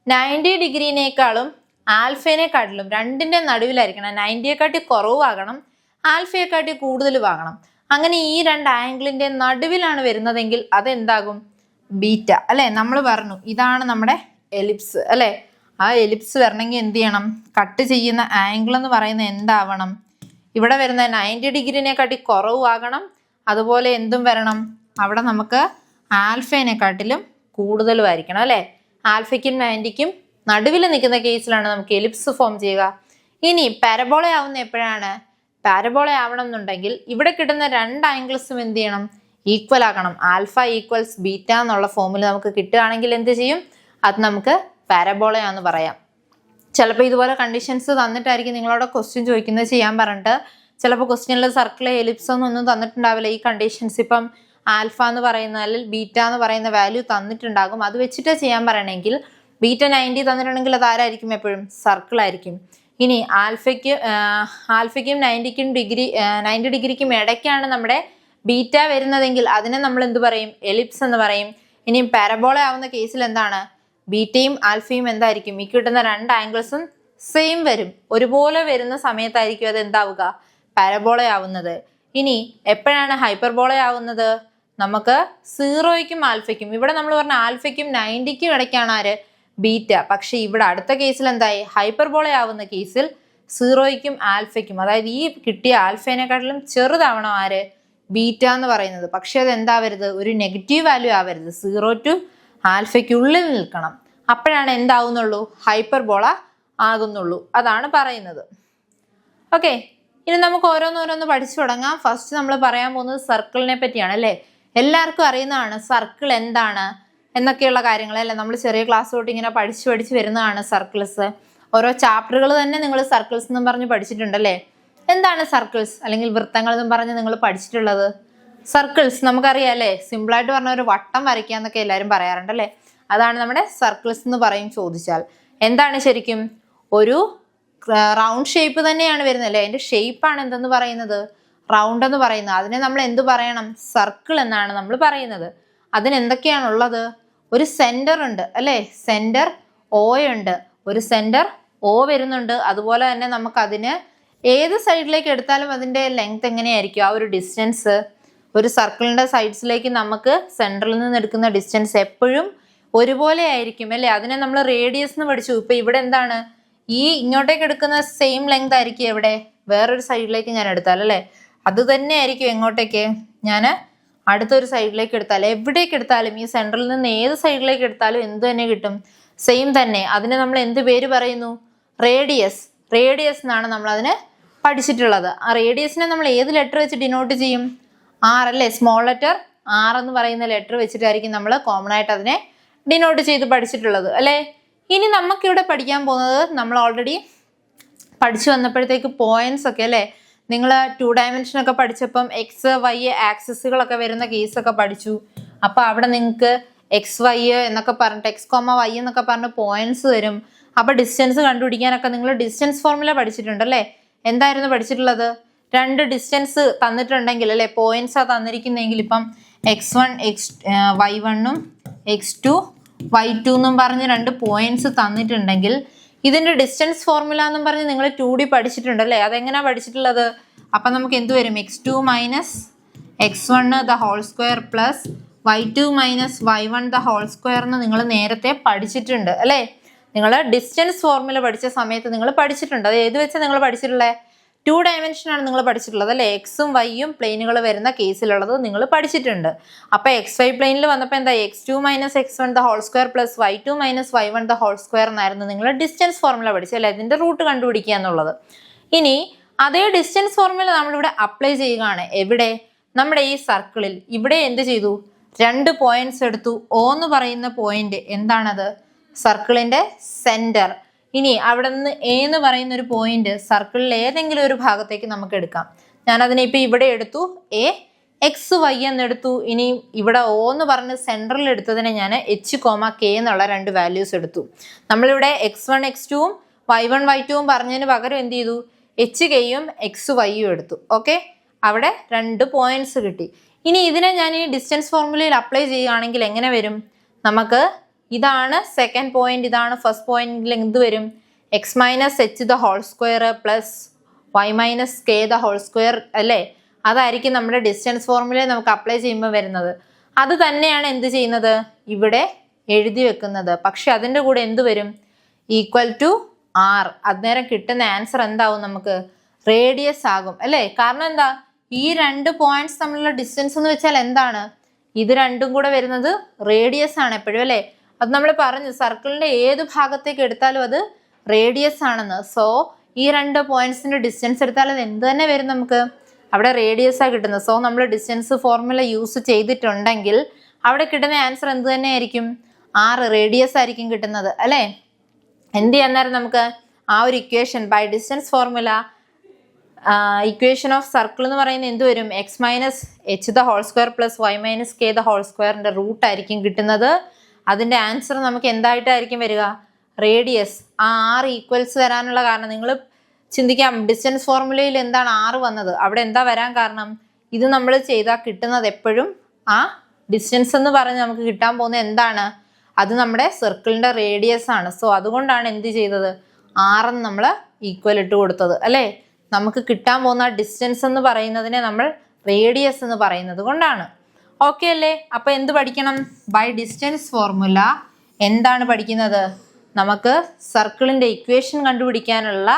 90 ഡിഗ്രിനേക്കാളും ആൽഫേനെക്കാട്ടിലും 2ന്റെ നടുവിലായിരിക്കണം. 90യെക്കാട്ടി കുറവാകണം, ആൽഫയെക്കാട്ടി കൂടുതൽ ആകണം. അങ്ങനെ ഈ 2 ആംഗിളിന്റെ നടുവിലാണ് വരുന്നതെങ്കിൽ അതെന്താകും, ബീറ്റ അല്ലേ. നമ്മൾ പറഞ്ഞു ഇതാണ് നമ്മുടെ എലിപ്സ് അല്ലേ. ആ എലിപ്സ് വരണമെങ്കിൽ എന്ത് ചെയ്യണം, കട്ട് ചെയ്യുന്ന ആംഗിൾ എന്ന് പറയുന്നത് എന്താവണം, ഇവിടെ വരുന്ന 90 ഡിഗ്രിനെക്കാട്ടി കുറവാകണം. അതുപോലെ എന്തും വരണം, അവിടെ നമുക്ക് ആൽഫേനെക്കാട്ടിലും കൂടുതലുമായിരിക്കണം അല്ലേ. ആൽഫയ്ക്കും 90ക്കും നടുവിൽ നിൽക്കുന്ന കേസിലാണ് നമുക്ക് എലിപ്സ് ഫോം ചെയ്യുക. ഇനി പാരബോള ആവുന്ന എപ്പോഴാണ്, പാരബോള ആവണം എന്നുണ്ടെങ്കിൽ ഇവിടെ കിട്ടുന്ന രണ്ട് ആംഗിൾസും എന്ത് ചെയ്യണം? ഈക്വൽ ആക്കണം. ആൽഫ ഈക്വൽസ് ബീറ്റ എന്നുള്ള ഫോമിൽ നമുക്ക് കിട്ടുകയാണെങ്കിൽ എന്ത് ചെയ്യും? അത് നമുക്ക് പാരബോളയാന്ന് പറയാം. ചിലപ്പോൾ ഇതുപോലെ കണ്ടീഷൻസ് തന്നിട്ടായിരിക്കും നിങ്ങളോട് ക്വസ്റ്റ്യൻ ചോദിക്കുന്നത് ചെയ്യാൻ പറഞ്ഞിട്ട്. ചിലപ്പോൾ ക്വസ്റ്റ്യനിൽ സർക്കിൾ എലിപ്സ് ഒന്നും തന്നിട്ടുണ്ടാവില്ല. ഈ കണ്ടീഷൻസ് ഇപ്പം ആൽഫ എന്ന് പറയുന്ന അല്ലെങ്കിൽ ബീറ്റ എന്ന് പറയുന്ന വാല്യൂ തന്നിട്ടുണ്ടാകും. അത് വെച്ചിട്ട് ചെയ്യാൻ പറയണമെങ്കിൽ ബീറ്റ 90 തന്നിട്ടുണ്ടെങ്കിൽ അത് ആരായിരിക്കും? എപ്പോഴും സർക്കിൾ ആയിരിക്കും. ഇനി ആൽഫയ്ക്കും 90 ഡിഗ്രിക്കും ഇടയ്ക്കാണ് നമ്മുടെ ബീറ്റ വരുന്നതെങ്കിൽ അതിനെ നമ്മൾ എന്ത് പറയും? എലിപ്സ് എന്ന് പറയും. ഇനിയും പാരബോള ആവുന്ന കേസിൽ എന്താണ്? ബീറ്റയും ആൽഫയും എന്തായിരിക്കും? ഈ കിട്ടുന്ന രണ്ട് ആംഗിൾസും സെയിം വരും. ഒരുപോലെ വരുന്ന സമയത്തായിരിക്കും അത് എന്താവുക? പാരബോള ആവുന്നത്. ഇനി എപ്പോഴാണ് ഹൈപ്പർബോള ആവുന്നത്? നമുക്ക് 0യ്ക്കും ആൽഫയ്ക്കും, ഇവിടെ നമ്മൾ പറഞ്ഞ ആൽഫയ്ക്കും 90ക്കും ഇടയ്ക്കാണ് ആര്? ബീറ്റ. പക്ഷെ ഇവിടെ അടുത്ത കേസിൽ എന്തായി? ഹൈപ്പർബോള ആവുന്ന കേസിൽ 0യ്ക്കും ആൽഫയ്ക്കും, അതായത് ഈ കിട്ടിയ ആൽഫേനെക്കാട്ടിലും ചെറുതാവണം ആര്? ബീറ്റ എന്ന് പറയുന്നത്. പക്ഷെ അത് എന്താവരുത്? ഒരു നെഗറ്റീവ് വാല്യൂ ആവരുത്. 0 to ആൽഫയ്ക്കുള്ളിൽ നിൽക്കണം. അപ്പോഴാണ് എന്താവുന്നുള്ളൂ? ഹൈപ്പർബോള ആകുന്നുള്ളൂ. അതാണ് പറയുന്നത്. ഓക്കെ, ഇനി നമുക്ക് ഓരോന്നോരോന്ന് പഠിച്ചു തുടങ്ങാം. ഫസ്റ്റ് നമ്മൾ പറയാൻ പോകുന്നത് സർക്കിളിനെ പറ്റിയാണ് അല്ലേ? എല്ലാവർക്കും അറിയുന്നതാണ് സർക്കിൾ എന്താണ് എന്നൊക്കെയുള്ള കാര്യങ്ങൾ അല്ലേ? നമ്മൾ ചെറിയ ക്ലാസ് തൊട്ട് ഇങ്ങനെ പഠിച്ചു വരുന്നതാണ് സർക്കിൾസ്. ഓരോ ചാപ്റ്ററുകൾ തന്നെ നിങ്ങൾ സർക്കിൾസ് എന്നും പറഞ്ഞ് പഠിച്ചിട്ടുണ്ടല്ലേ? എന്താണ് സർക്കിൾസ് അല്ലെങ്കിൽ വൃത്തങ്ങൾ എന്നും പറഞ്ഞ് നിങ്ങൾ പഠിച്ചിട്ടുള്ളത്? സർക്കിൾസ് നമുക്കറിയാം അല്ലേ? സിമ്പിളായിട്ട് പറഞ്ഞ ഒരു വട്ടം വരയ്ക്കാന്നൊക്കെ എല്ലാവരും പറയാറുണ്ടല്ലേ? അതാണ് നമ്മുടെ സർക്കിൾസ് എന്ന് പറയും. ചോദിച്ചാൽ എന്താണ് ശരിക്കും? ഒരു റൗണ്ട് ഷേപ്പ് തന്നെയാണ് വരുന്നത് അല്ലേ? അതിന്റെ ഷേപ്പാണ് എന്തെന്ന് പറയുന്നത്? റൗണ്ട് എന്ന് പറയുന്നത്. അതിനെ നമ്മൾ എന്ത് പറയണം? സർക്കിൾ എന്നാണ് നമ്മൾ പറയുന്നത്. അതിന് എന്തൊക്കെയാണുള്ളത്? ഒരു സെന്റർ ഉണ്ട് അല്ലേ? സെന്റർ O ഉണ്ട്. ഒരു സെന്റർ O വരുന്നുണ്ട്. അതുപോലെ തന്നെ നമുക്ക് അതിന് ഏത് സൈഡിലേക്ക് എടുത്താലും അതിന്റെ ലെങ്ത് എങ്ങനെയായിരിക്കും? ആ ഒരു ഡിസ്റ്റൻസ്, ഒരു സർക്കിളിന്റെ സൈഡ്സിലേക്ക് നമുക്ക് സെന്ററിൽ നിന്ന് എടുക്കുന്ന ഡിസ്റ്റൻസ് എപ്പോഴും ഒരുപോലെ ആയിരിക്കും അല്ലേ? അതിനെ നമ്മൾ റേഡിയസ് എന്ന് പഠിച്ചു. ഇപ്പൊ ഇവിടെ എന്താണ്? ഈ ഇങ്ങോട്ടേക്ക് എടുക്കുന്ന സെയിം ലെങ്ത് ആയിരിക്കും എവിടെ? വേറൊരു സൈഡിലേക്ക് ഞാൻ എടുത്താൽ അല്ലേ? അത് തന്നെ ആയിരിക്കും എങ്ങോട്ടേക്ക്? ഞാൻ അടുത്തൊരു സൈഡിലേക്ക് എടുത്താൽ, എവിടേക്ക് എടുത്താലും ഈ സെൻട്രലിൽ നിന്ന് ഏത് സൈഡിലേക്ക് എടുത്താലും എന്ത് തന്നെ കിട്ടും? സെയിം തന്നെ. അതിനെ നമ്മൾ എന്ത് പേര് പറയുന്നു? റേഡിയസ്. റേഡിയസ് എന്നാണ് നമ്മൾ അതിനെ പഠിച്ചിട്ടുള്ളത്. ആ റേഡിയസിനെ നമ്മൾ ഏത് ലെറ്റർ വെച്ച് ഡിനോട്ട് ചെയ്യും? R അല്ലേ? സ്മോൾ ലെറ്റർ R എന്ന് പറയുന്ന ലെറ്റർ വെച്ചിട്ടായിരിക്കും നമ്മൾ കോമൺ ആയിട്ട് അതിനെ ഡിനോട്ട് ചെയ്ത് പഠിച്ചിട്ടുള്ളത് അല്ലേ? ഇനി നമുക്കിവിടെ പഠിക്കാൻ പോകുന്നത് നമ്മൾ ഓൾറെഡി പഠിച്ചു വന്നപ്പോഴത്തേക്ക് പോയിന്റ്സ് ഒക്കെ അല്ലേ? നിങ്ങൾ 2 ഡയമെൻഷൻ ഒക്കെ പഠിച്ചപ്പം XY ആക്സിസുകളൊക്കെ വരുന്ന കേസൊക്കെ പഠിച്ചു. അപ്പോൾ അവിടെ നിങ്ങൾക്ക് XY എന്നൊക്കെ പറഞ്ഞിട്ട് X,Y എന്നൊക്കെ പറഞ്ഞ് പോയിന്റ്സ് തരും. അപ്പോൾ ഡിസ്റ്റൻസ് കണ്ടുപിടിക്കാനൊക്കെ നിങ്ങൾ ഡിസ്റ്റൻസ് ഫോർമുല പഠിച്ചിട്ടുണ്ടല്ലേ? എന്തായിരുന്നു പഠിച്ചിട്ടുള്ളത്? രണ്ട് ഡിസ്റ്റൻസ് തന്നിട്ടുണ്ടെങ്കിൽ അല്ലേ? പോയിന്റ്സാ തന്നിരിക്കുന്നെങ്കിൽ ഇപ്പം X1 Y1ഉം X2 Y2 എന്നും പറഞ്ഞ് രണ്ട് പോയിന്റ്സ് തന്നിട്ടുണ്ടെങ്കിൽ ഇതിന്റെ ഡിസ്റ്റൻസ് ഫോർമുല എന്നും പറഞ്ഞ് നിങ്ങൾ 2D പഠിച്ചിട്ടുണ്ടല്ലേ? അതെങ്ങനെയാ പഠിച്ചിട്ടുള്ളത്? അപ്പൊ നമുക്ക് എന്ത് വരും? X2 minus X1 the whole square plus Y2 minus Y1 the whole square എന്ന് നിങ്ങൾ നേരത്തെ പഠിച്ചിട്ടുണ്ട് അല്ലേ? നിങ്ങൾ ഡിസ്റ്റൻസ് ഫോർമുല പഠിച്ച സമയത്ത് നിങ്ങൾ പഠിച്ചിട്ടുണ്ട്. അത് ഏത് വെച്ചാൽ നിങ്ങൾ പഠിച്ചിട്ടുള്ളത്? 2 ഡയമെൻഷനാണ് നിങ്ങൾ പഠിച്ചിട്ടുള്ളത് അല്ലേ? എക്സും വൈയും പ്ലെയിനുകൾ വരുന്ന കേസിലുള്ളത് നിങ്ങൾ പഠിച്ചിട്ടുണ്ട്. അപ്പൊ XY പ്ലെയിനിൽ വന്നപ്പോൾ എന്താ? X2 minus X1 the whole square plus Y2 minus Y1 the whole square എന്നായിരുന്നു നിങ്ങൾ ഡിസ്റ്റൻസ് ഫോർമുല പഠിച്ചല്ലേ? ഇതിന്റെ റൂട്ട് കണ്ടുപിടിക്കുക എന്നുള്ളത്. ഇനി അതേ ഡിസ്റ്റൻസ് ഫോർമുല നമ്മളിവിടെ അപ്ലൈ ചെയ്യുകയാണ്. എവിടെ? നമ്മുടെ ഈ സർക്കിളിൽ. ഇവിടെ എന്ത് ചെയ്തു? 2 പോയിന്റ്സ് എടുത്തു. O എന്ന് പറയുന്ന പോയിന്റ് എന്താണത്? സർക്കിളിന്റെ സെന്റർ. ഇനി അവിടെ നിന്ന് A എന്ന് പറയുന്ന ഒരു പോയിന്റ് സർക്കിളിൽ ഏതെങ്കിലും ഒരു ഭാഗത്തേക്ക് നമുക്ക് എടുക്കാം. ഞാൻ അതിനെ ഇപ്പൊ ഇവിടെ എടുത്തു, XY എന്നെടുത്തു. ഇനി ഇവിടെ O എന്ന് പറഞ്ഞ് സെൻട്രൽ എടുത്തതിനെ ഞാൻ H,K എന്നുള്ള 2 വാല്യൂസ് എടുത്തു. നമ്മളിവിടെ X1 X2ഉം Y1 Y2ഉം പറഞ്ഞതിന് പകരം എന്ത് ചെയ്തു? HKയും XYയും എടുത്തു. ഓക്കെ, അവിടെ 2 പോയിന്റ്സ് കിട്ടി. ഇനി ഇതിനെ ഞാൻ ഈ ഡിസ്റ്റൻസ് ഫോർമുലയിൽ അപ്ലൈ ചെയ്യുകയാണെങ്കിൽ എങ്ങനെ വരും? നമുക്ക് ഇതാണ് സെക്കൻഡ് പോയിന്റ്, ഇതാണ് ഫസ്റ്റ് പോയിന്റിൽ എന്ത് വരും? X minus H the whole square plus Y minus K the whole square അല്ലേ? അതായിരിക്കും നമ്മുടെ ഡിസ്റ്റൻസ് ഫോർമുലയിൽ നമുക്ക് അപ്ലൈ ചെയ്യുമ്പോൾ വരുന്നത്. അത് തന്നെയാണ് എന്ത് ചെയ്യുന്നത്? ഇവിടെ എഴുതി വെക്കുന്നത്. പക്ഷെ അതിൻ്റെ കൂടെ എന്ത് വരും? Equal to R. അന്നേരം കിട്ടുന്ന ആൻസർ എന്താവും? നമുക്ക് റേഡിയസ് ആകും അല്ലേ? കാരണം എന്താ? ഈ 2 പോയിന്റ്സ് തമ്മിലുള്ള ഡിസ്റ്റൻസ് എന്ന് വെച്ചാൽ എന്താണ്? ഇത് രണ്ടും കൂടെ വരുന്നത് റേഡിയസ് ആണ് എപ്പോഴും അല്ലേ? അത് നമ്മൾ പറഞ്ഞു സർക്കിളിന്റെ ഏത് ഭാഗത്തേക്ക് എടുത്താലും അത് റേഡിയസ് ആണെന്ന്. സോ ഈ രണ്ട് പോയിന്റ്സിന്റെ ഡിസ്റ്റൻസ് എടുത്താൽ അത് എന്ത് തന്നെ വരും നമുക്ക്? അവിടെ റേഡിയസാണ് കിട്ടുന്നത്. സോ നമ്മൾ ഡിസ്റ്റൻസ് ഫോർമുല യൂസ് ചെയ്തിട്ടുണ്ടെങ്കിൽ അവിടെ കിട്ടുന്ന ആൻസർ എന്ത് തന്നെ ആയിരിക്കും? 6 റേഡിയസ് ആയിരിക്കും കിട്ടുന്നത് അല്ലേ? എന്ത് ചെയ്യാൻ നമുക്ക് ആ ഒരു equation by distance formula equation of circle എന്ന് പറയുന്നത് എന്ത് വരും? X minus H the whole square plus Y minus k the whole സ്ക്വയറിന്റെ റൂട്ട് ആയിരിക്കും കിട്ടുന്നത്. അതിന്റെ ആൻസർ നമുക്ക് എന്തായിട്ടായിരിക്കും വരിക? റേഡിയസ്. ആ 6 ഈക്വൽസ് വരാനുള്ള കാരണം നിങ്ങൾ ചിന്തിക്കാം, ഡിസ്റ്റൻസ് ഫോർമുലയിൽ എന്താണ് 6 വന്നത്? അവിടെ എന്താ വരാൻ കാരണം? ഇത് നമ്മൾ ചെയ്താൽ കിട്ടുന്നത് എപ്പോഴും ആ ഡിസ്റ്റൻസ് എന്ന് പറഞ്ഞ് നമുക്ക് കിട്ടാൻ പോകുന്നത് എന്താണ്? അത് നമ്മുടെ സർക്കിളിന്റെ റേഡിയസ് ആണ്. സോ അതുകൊണ്ടാണ് എന്ത് ചെയ്തത്? 6 നമ്മൾ ഈക്വൽ ഇട്ട് കൊടുത്തത് അല്ലേ? നമുക്ക് കിട്ടാൻ പോകുന്ന ഡിസ്റ്റൻസ് എന്ന് പറയുന്നതിനെ നമ്മൾ റേഡിയസ് എന്ന് പറയുന്നത് കൊണ്ടാണ്. ഓക്കെ അല്ലേ? അപ്പൊ എന്ത് പഠിക്കണം? ബൈ ഡിസ്റ്റൻസ് ഫോർമുല എന്താണ് പഠിക്കുന്നത്? നമുക്ക് സർക്കിളിന്റെ ഇക്വേഷൻ കണ്ടുപിടിക്കാനുള്ള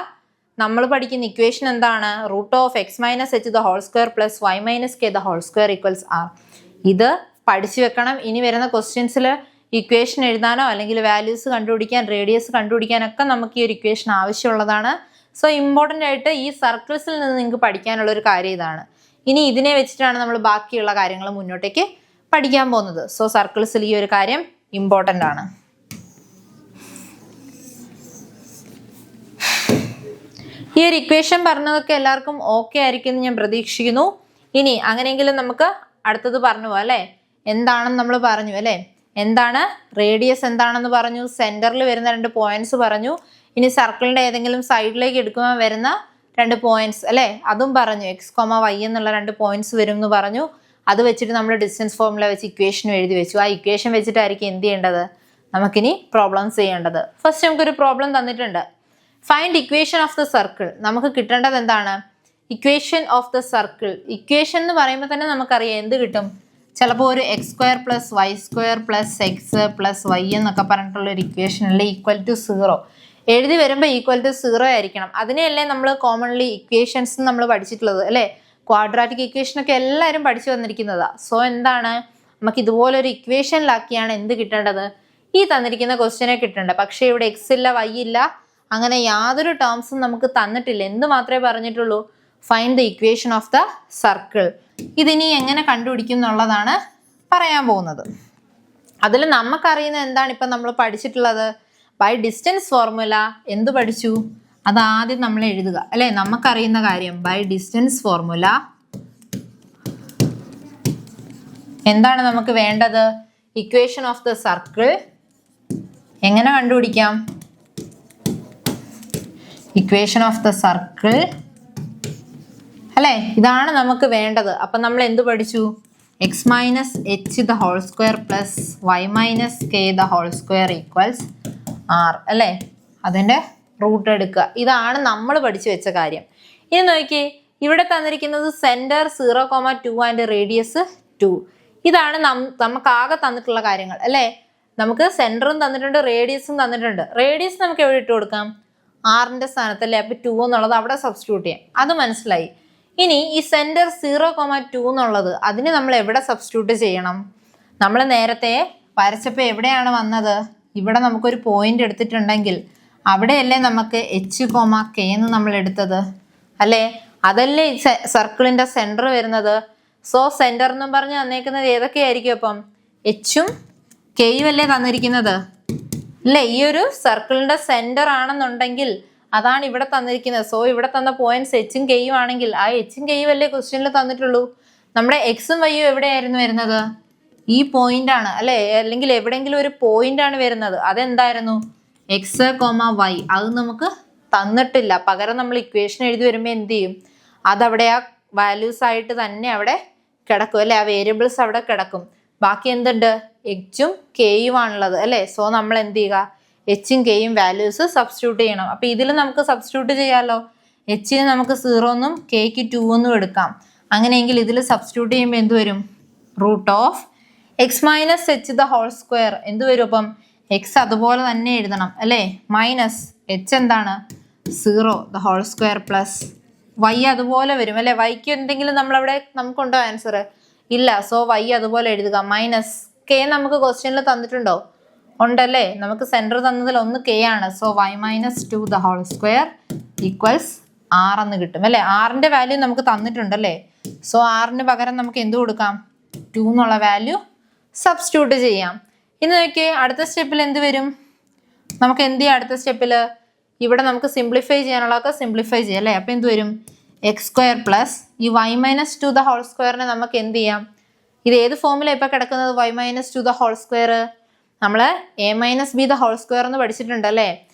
നമ്മൾ പഠിക്കുന്ന ഇക്വേഷൻ എന്താണ്? Root of x minus H the whole square plus Y minus k the whole square equals r. ഇത് പഠിച്ചു വെക്കണം. ഇനി വരുന്ന ക്വസ്റ്റ്യൻസിൽ ഇക്വേഷൻ എഴുതാനോ അല്ലെങ്കിൽ വാല്യൂസ് കണ്ടുപിടിക്കാൻ, റേഡിയസ് കണ്ടുപിടിക്കാനൊക്കെ നമുക്ക് ഈ ഒരു ഇക്വേഷൻ ആവശ്യമുള്ളതാണ്. സോ ഇമ്പോർട്ടൻ്റ് ആയിട്ട് ഈ സർക്കിൾസിൽ നിന്ന് നിങ്ങൾക്ക് പഠിക്കാനുള്ള ഒരു കാര്യം ഇതാണ്. ഇനി ഇതിനെ വെച്ചിട്ടാണ് നമ്മൾ ബാക്കിയുള്ള കാര്യങ്ങൾ മുന്നോട്ടേക്ക് പഠിക്കാൻ പോകുന്നത്. സോ സർക്കിൾസിൽ ഈ ഒരു കാര്യം ഇമ്പോർട്ടൻ്റ് ആണ്. ഈ ഒരു ഇക്വേഷൻ പറഞ്ഞതൊക്കെ എല്ലാവർക്കും ഓക്കെ ആയിരിക്കും എന്ന് ഞാൻ പ്രതീക്ഷിക്കുന്നു. ഇനി അങ്ങനെയെങ്കിലും നമുക്ക് അടുത്തത് പറഞ്ഞു പോവാം അല്ലേ? എന്താണെന്ന് നമ്മൾ പറഞ്ഞു അല്ലേ? എന്താണ് റേഡിയസ് എന്താണെന്ന് പറഞ്ഞു, സെന്ററിൽ വരുന്ന 2 പോയിന്റ്സ് പറഞ്ഞു. ഇനി സർക്കിളിന്റെ ഏതെങ്കിലും സൈഡിലേക്ക് എടുക്കുമ്പോൾ വരുന്ന 2 പോയിന്റ്സ് അല്ലേ, അതും പറഞ്ഞു. എക്സ് കോമ വൈ എന്നുള്ള 2 പോയിന്റ്സ് വരും എന്ന് പറഞ്ഞു. അത് വെച്ചിട്ട് നമ്മൾ ഡിസ്റ്റൻസ് ഫോർമുല വെച്ച് ഇക്വേഷനും എഴുതി വെച്ചു. ആ ഇക്വേഷൻ വെച്ചിട്ടായിരിക്കും എന്ത് ചെയ്യേണ്ടത്? നമുക്കിനി പ്രോബ്ലംസ് ചെയ്യേണ്ടത്. ഫസ്റ്റ് നമുക്കൊരു പ്രോബ്ലം തന്നിട്ടുണ്ട്. Find equation of the circle. നമുക്ക് കിട്ടേണ്ടത് എന്താണ്? Equation of the circle. Equation എന്ന് പറയുമ്പോൾ തന്നെ നമുക്കറിയാം എന്ത് കിട്ടും? ചിലപ്പോൾ ഒരു x square plus Y square plus X plus y എന്നൊക്കെ പറഞ്ഞിട്ടുള്ള ഒരു ഇക്വേഷൻ അല്ലേ ഈക്വൽ ടു 0. എഴുതി വരുമ്പോൾ ഈക്വൽ ടു 0 ആയിരിക്കണം. അതിനെയല്ലേ നമ്മൾ കോമൺലി ഇക്വേഷൻസ് നമ്മൾ പഠിച്ചിട്ടുള്ളത് അല്ലേ? ക്വാഡ്രാറ്റിക് ഇക്വേഷനൊക്കെ എല്ലാവരും പഠിച്ചു വന്നിരിക്കുന്നതാണ്. സോ എന്താണ്? നമുക്ക് ഇതുപോലൊരു ഇക്വേഷനിലാക്കിയാണ് എന്ത് കിട്ടേണ്ടത്? ഈ തന്നിരിക്കുന്ന ക്വസ്റ്റ്യനെ കിട്ടേണ്ടത്. പക്ഷേ ഇവിടെ എക്സ് ഇല്ല, വൈ ഇല്ല, അങ്ങനെ യാതൊരു ടേംസും നമുക്ക് തന്നിട്ടില്ല. എന്ത് മാത്രമേ പറഞ്ഞിട്ടുള്ളൂ? Find the equation of the circle. ഇതിനി എങ്ങനെ കണ്ടുപിടിക്കും എന്നുള്ളതാണ് പറയാൻ പോകുന്നത്. അതിൽ നമുക്കറിയുന്ന എന്താണ് ഇപ്പം നമ്മൾ പഠിച്ചിട്ടുള്ളത്? ബൈ ഡിസ്റ്റൻസ് ഫോർമുല എന്ത് പഠിച്ചു? അത് ആദ്യം നമ്മൾ എഴുതുക അല്ലേ? നമുക്കറിയുന്ന കാര്യം ബൈ ഡിസ്റ്റൻസ് ഫോർമുല എന്താണ് നമുക്ക് വേണ്ടത്? Equation of the circle. എങ്ങനെ കണ്ടുപിടിക്കാം? ഇക്വേഷൻ ഓഫ് ദ സർക്കിൾ അല്ലേ? ഇതാണ് നമുക്ക് വേണ്ടത്. അപ്പം നമ്മൾ എന്ത് പഠിച്ചു? X minus H the whole square plus Y minus k the whole square equals r അല്ലേ? അതിൻ്റെ റൂട്ട് എടുക്കുക. ഇതാണ് നമ്മൾ പഠിച്ചു വെച്ച കാര്യം. ഇനി നോക്കി, ഇവിടെ തന്നിരിക്കുന്നത് സെൻറ്റർ 0,2 ആൻഡ് റേഡിയസ് 2. ഇതാണ് നമുക്ക് ആകെ തന്നിട്ടുള്ള കാര്യങ്ങൾ അല്ലേ? നമുക്ക് സെൻറ്ററും തന്നിട്ടുണ്ട്, റേഡിയസും തന്നിട്ടുണ്ട്. റേഡിയസ് നമുക്ക് എവിടെ ഇട്ട് കൊടുക്കാം? ആറിൻ്റെ സ്ഥാനത്തല്ലേ? അപ്പോൾ 2 എന്നുള്ളത് അവിടെ സബ്സ്റ്റിറ്റ്യൂട്ട് ചെയ്യാം. അത് മനസ്സിലായി. ഇനി ഈ സെൻറ്റർ 0,2 എന്നുള്ളത് അതിന് നമ്മൾ എവിടെ സബ്സ്റ്റിറ്റ്യൂട്ട് ചെയ്യണം? നമ്മൾ നേരത്തെ വരച്ചപ്പോൾ എവിടെയാണ് വന്നത്? ഇവിടെ നമുക്കൊരു പോയിന്റ് എടുത്തിട്ടുണ്ടെങ്കിൽ അവിടെയല്ലേ നമുക്ക് എച്ച് കോമ കെ എന്ന് നമ്മൾ എടുത്തത് അല്ലേ? അതല്ലേ സർക്കിളിൻ്റെ സെൻറ്റർ വരുന്നത്. സോ സെൻറ്റർ എന്നും പറഞ്ഞ് തന്നേക്കുന്നത് ഏതൊക്കെയായിരിക്കും? അപ്പം എച്ചും കെയും അല്ലേ തന്നിരിക്കുന്നത് അല്ലേ? ഈ ഒരു സർക്കിളിൻ്റെ സെൻറ്റർ ആണെന്നുണ്ടെങ്കിൽ അതാണ് ഇവിടെ തന്നിരിക്കുന്നത്. സോ ഇവിടെ തന്ന പോയിന്റ്സ് എച്ചും കെയും ആണെങ്കിൽ ആ എച്ചും കെയും അല്ലേ ക്വസ്റ്റ്യനിൽ തന്നിട്ടുള്ളൂ. നമ്മുടെ എക്സും വൈയും എവിടെയായിരുന്നു വരുന്നത്? ഈ പോയിന്റ് ആണ് അല്ലേ? അല്ലെങ്കിൽ എവിടെയെങ്കിലും ഒരു പോയിന്റ് ആണ് വരുന്നത്. അതെന്തായിരുന്നു? X comma y. അത് നമുക്ക് തന്നിട്ടില്ല. പകരം നമ്മൾ ഇക്വേഷൻ എഴുതി വരുമ്പോൾ എന്ത് ചെയ്യും? അതവിടെ ആ വാല്യൂസ് ആയിട്ട് തന്നെ അവിടെ കിടക്കും അല്ലേ? ആ വേരിയബിൾസ് അവിടെ കിടക്കും. ബാക്കി എന്തുണ്ട്? എച്ചും കെയും ആണുള്ളത് അല്ലേ? സോ നമ്മൾ എന്ത് ചെയ്യുക? എച്ചും കെയും വാല്യൂസ് സബ്സ്റ്റിറ്റ്യൂട്ട് ചെയ്യണം. അപ്പം ഇതിൽ നമുക്ക് സബ്സ്റ്റിറ്റ്യൂട്ട് ചെയ്യാമല്ലോ. എച്ചിന് നമുക്ക് 0 എന്നും കെക്ക് 2 എന്നും എടുക്കാം. അങ്ങനെയെങ്കിൽ ഇതിൽ സബ്സ്റ്റിറ്റ്യൂട്ട് ചെയ്യുമ്പോൾ എന്ത് വരും? Root of x minus H the whole square എന്ത് വരും? അപ്പം എക്സ് അതുപോലെ തന്നെ എഴുതണം അല്ലേ? മൈനസ് എച്ച് എന്താണ്? 0 the whole square plus y അതുപോലെ വരും അല്ലേ? വൈക്ക് എന്തെങ്കിലും നമ്മളവിടെ നമുക്കുണ്ടോ ആൻസർ? ഇല്ല. സോ വൈ അതുപോലെ എഴുതുക. മൈനസ് കെ നമുക്ക് ക്വസ്റ്റ്യനിൽ തന്നിട്ടുണ്ടോ? ഉണ്ടല്ലേ? നമുക്ക് സെൻറ്റർ തന്നതിൽ ഒന്ന് കെ ആണ്. So y minus 2 the whole square equals r എന്ന് കിട്ടും അല്ലേ. ആറിന്റെ വാല്യൂ നമുക്ക് തന്നിട്ടുണ്ടല്ലേ. സോ ആറിന് പകരം നമുക്ക് എന്ത് കൊടുക്കാം, 2 എന്നുള്ള വാല്യൂ സബ്സ്റ്റിറ്റ്യൂട്ട് ചെയ്യാം. ഇനി നോക്കിയേ അടുത്ത സ്റ്റെപ്പിൽ എന്ത് വരും, നമുക്ക് എന്ത് ചെയ്യാം അടുത്ത സ്റ്റെപ്പിൽ, ഇവിടെ നമുക്ക് സിംപ്ലിഫൈ ചെയ്യാനുള്ളതൊക്കെ സിംപ്ലിഫൈ ചെയ്യാം അല്ലേ. അപ്പം എന്ത് വരും, x² പ്ലസ് ഈ y-2 നമുക്ക് എന്ത് ചെയ്യാം, ഇത് ഏത് ഫോമിലാണ് ഇപ്പം കിടക്കുന്നത്, y-2 നമ്മൾ a-b എന്ന് പഠിച്ചിട്ടുണ്ടല്ലേ.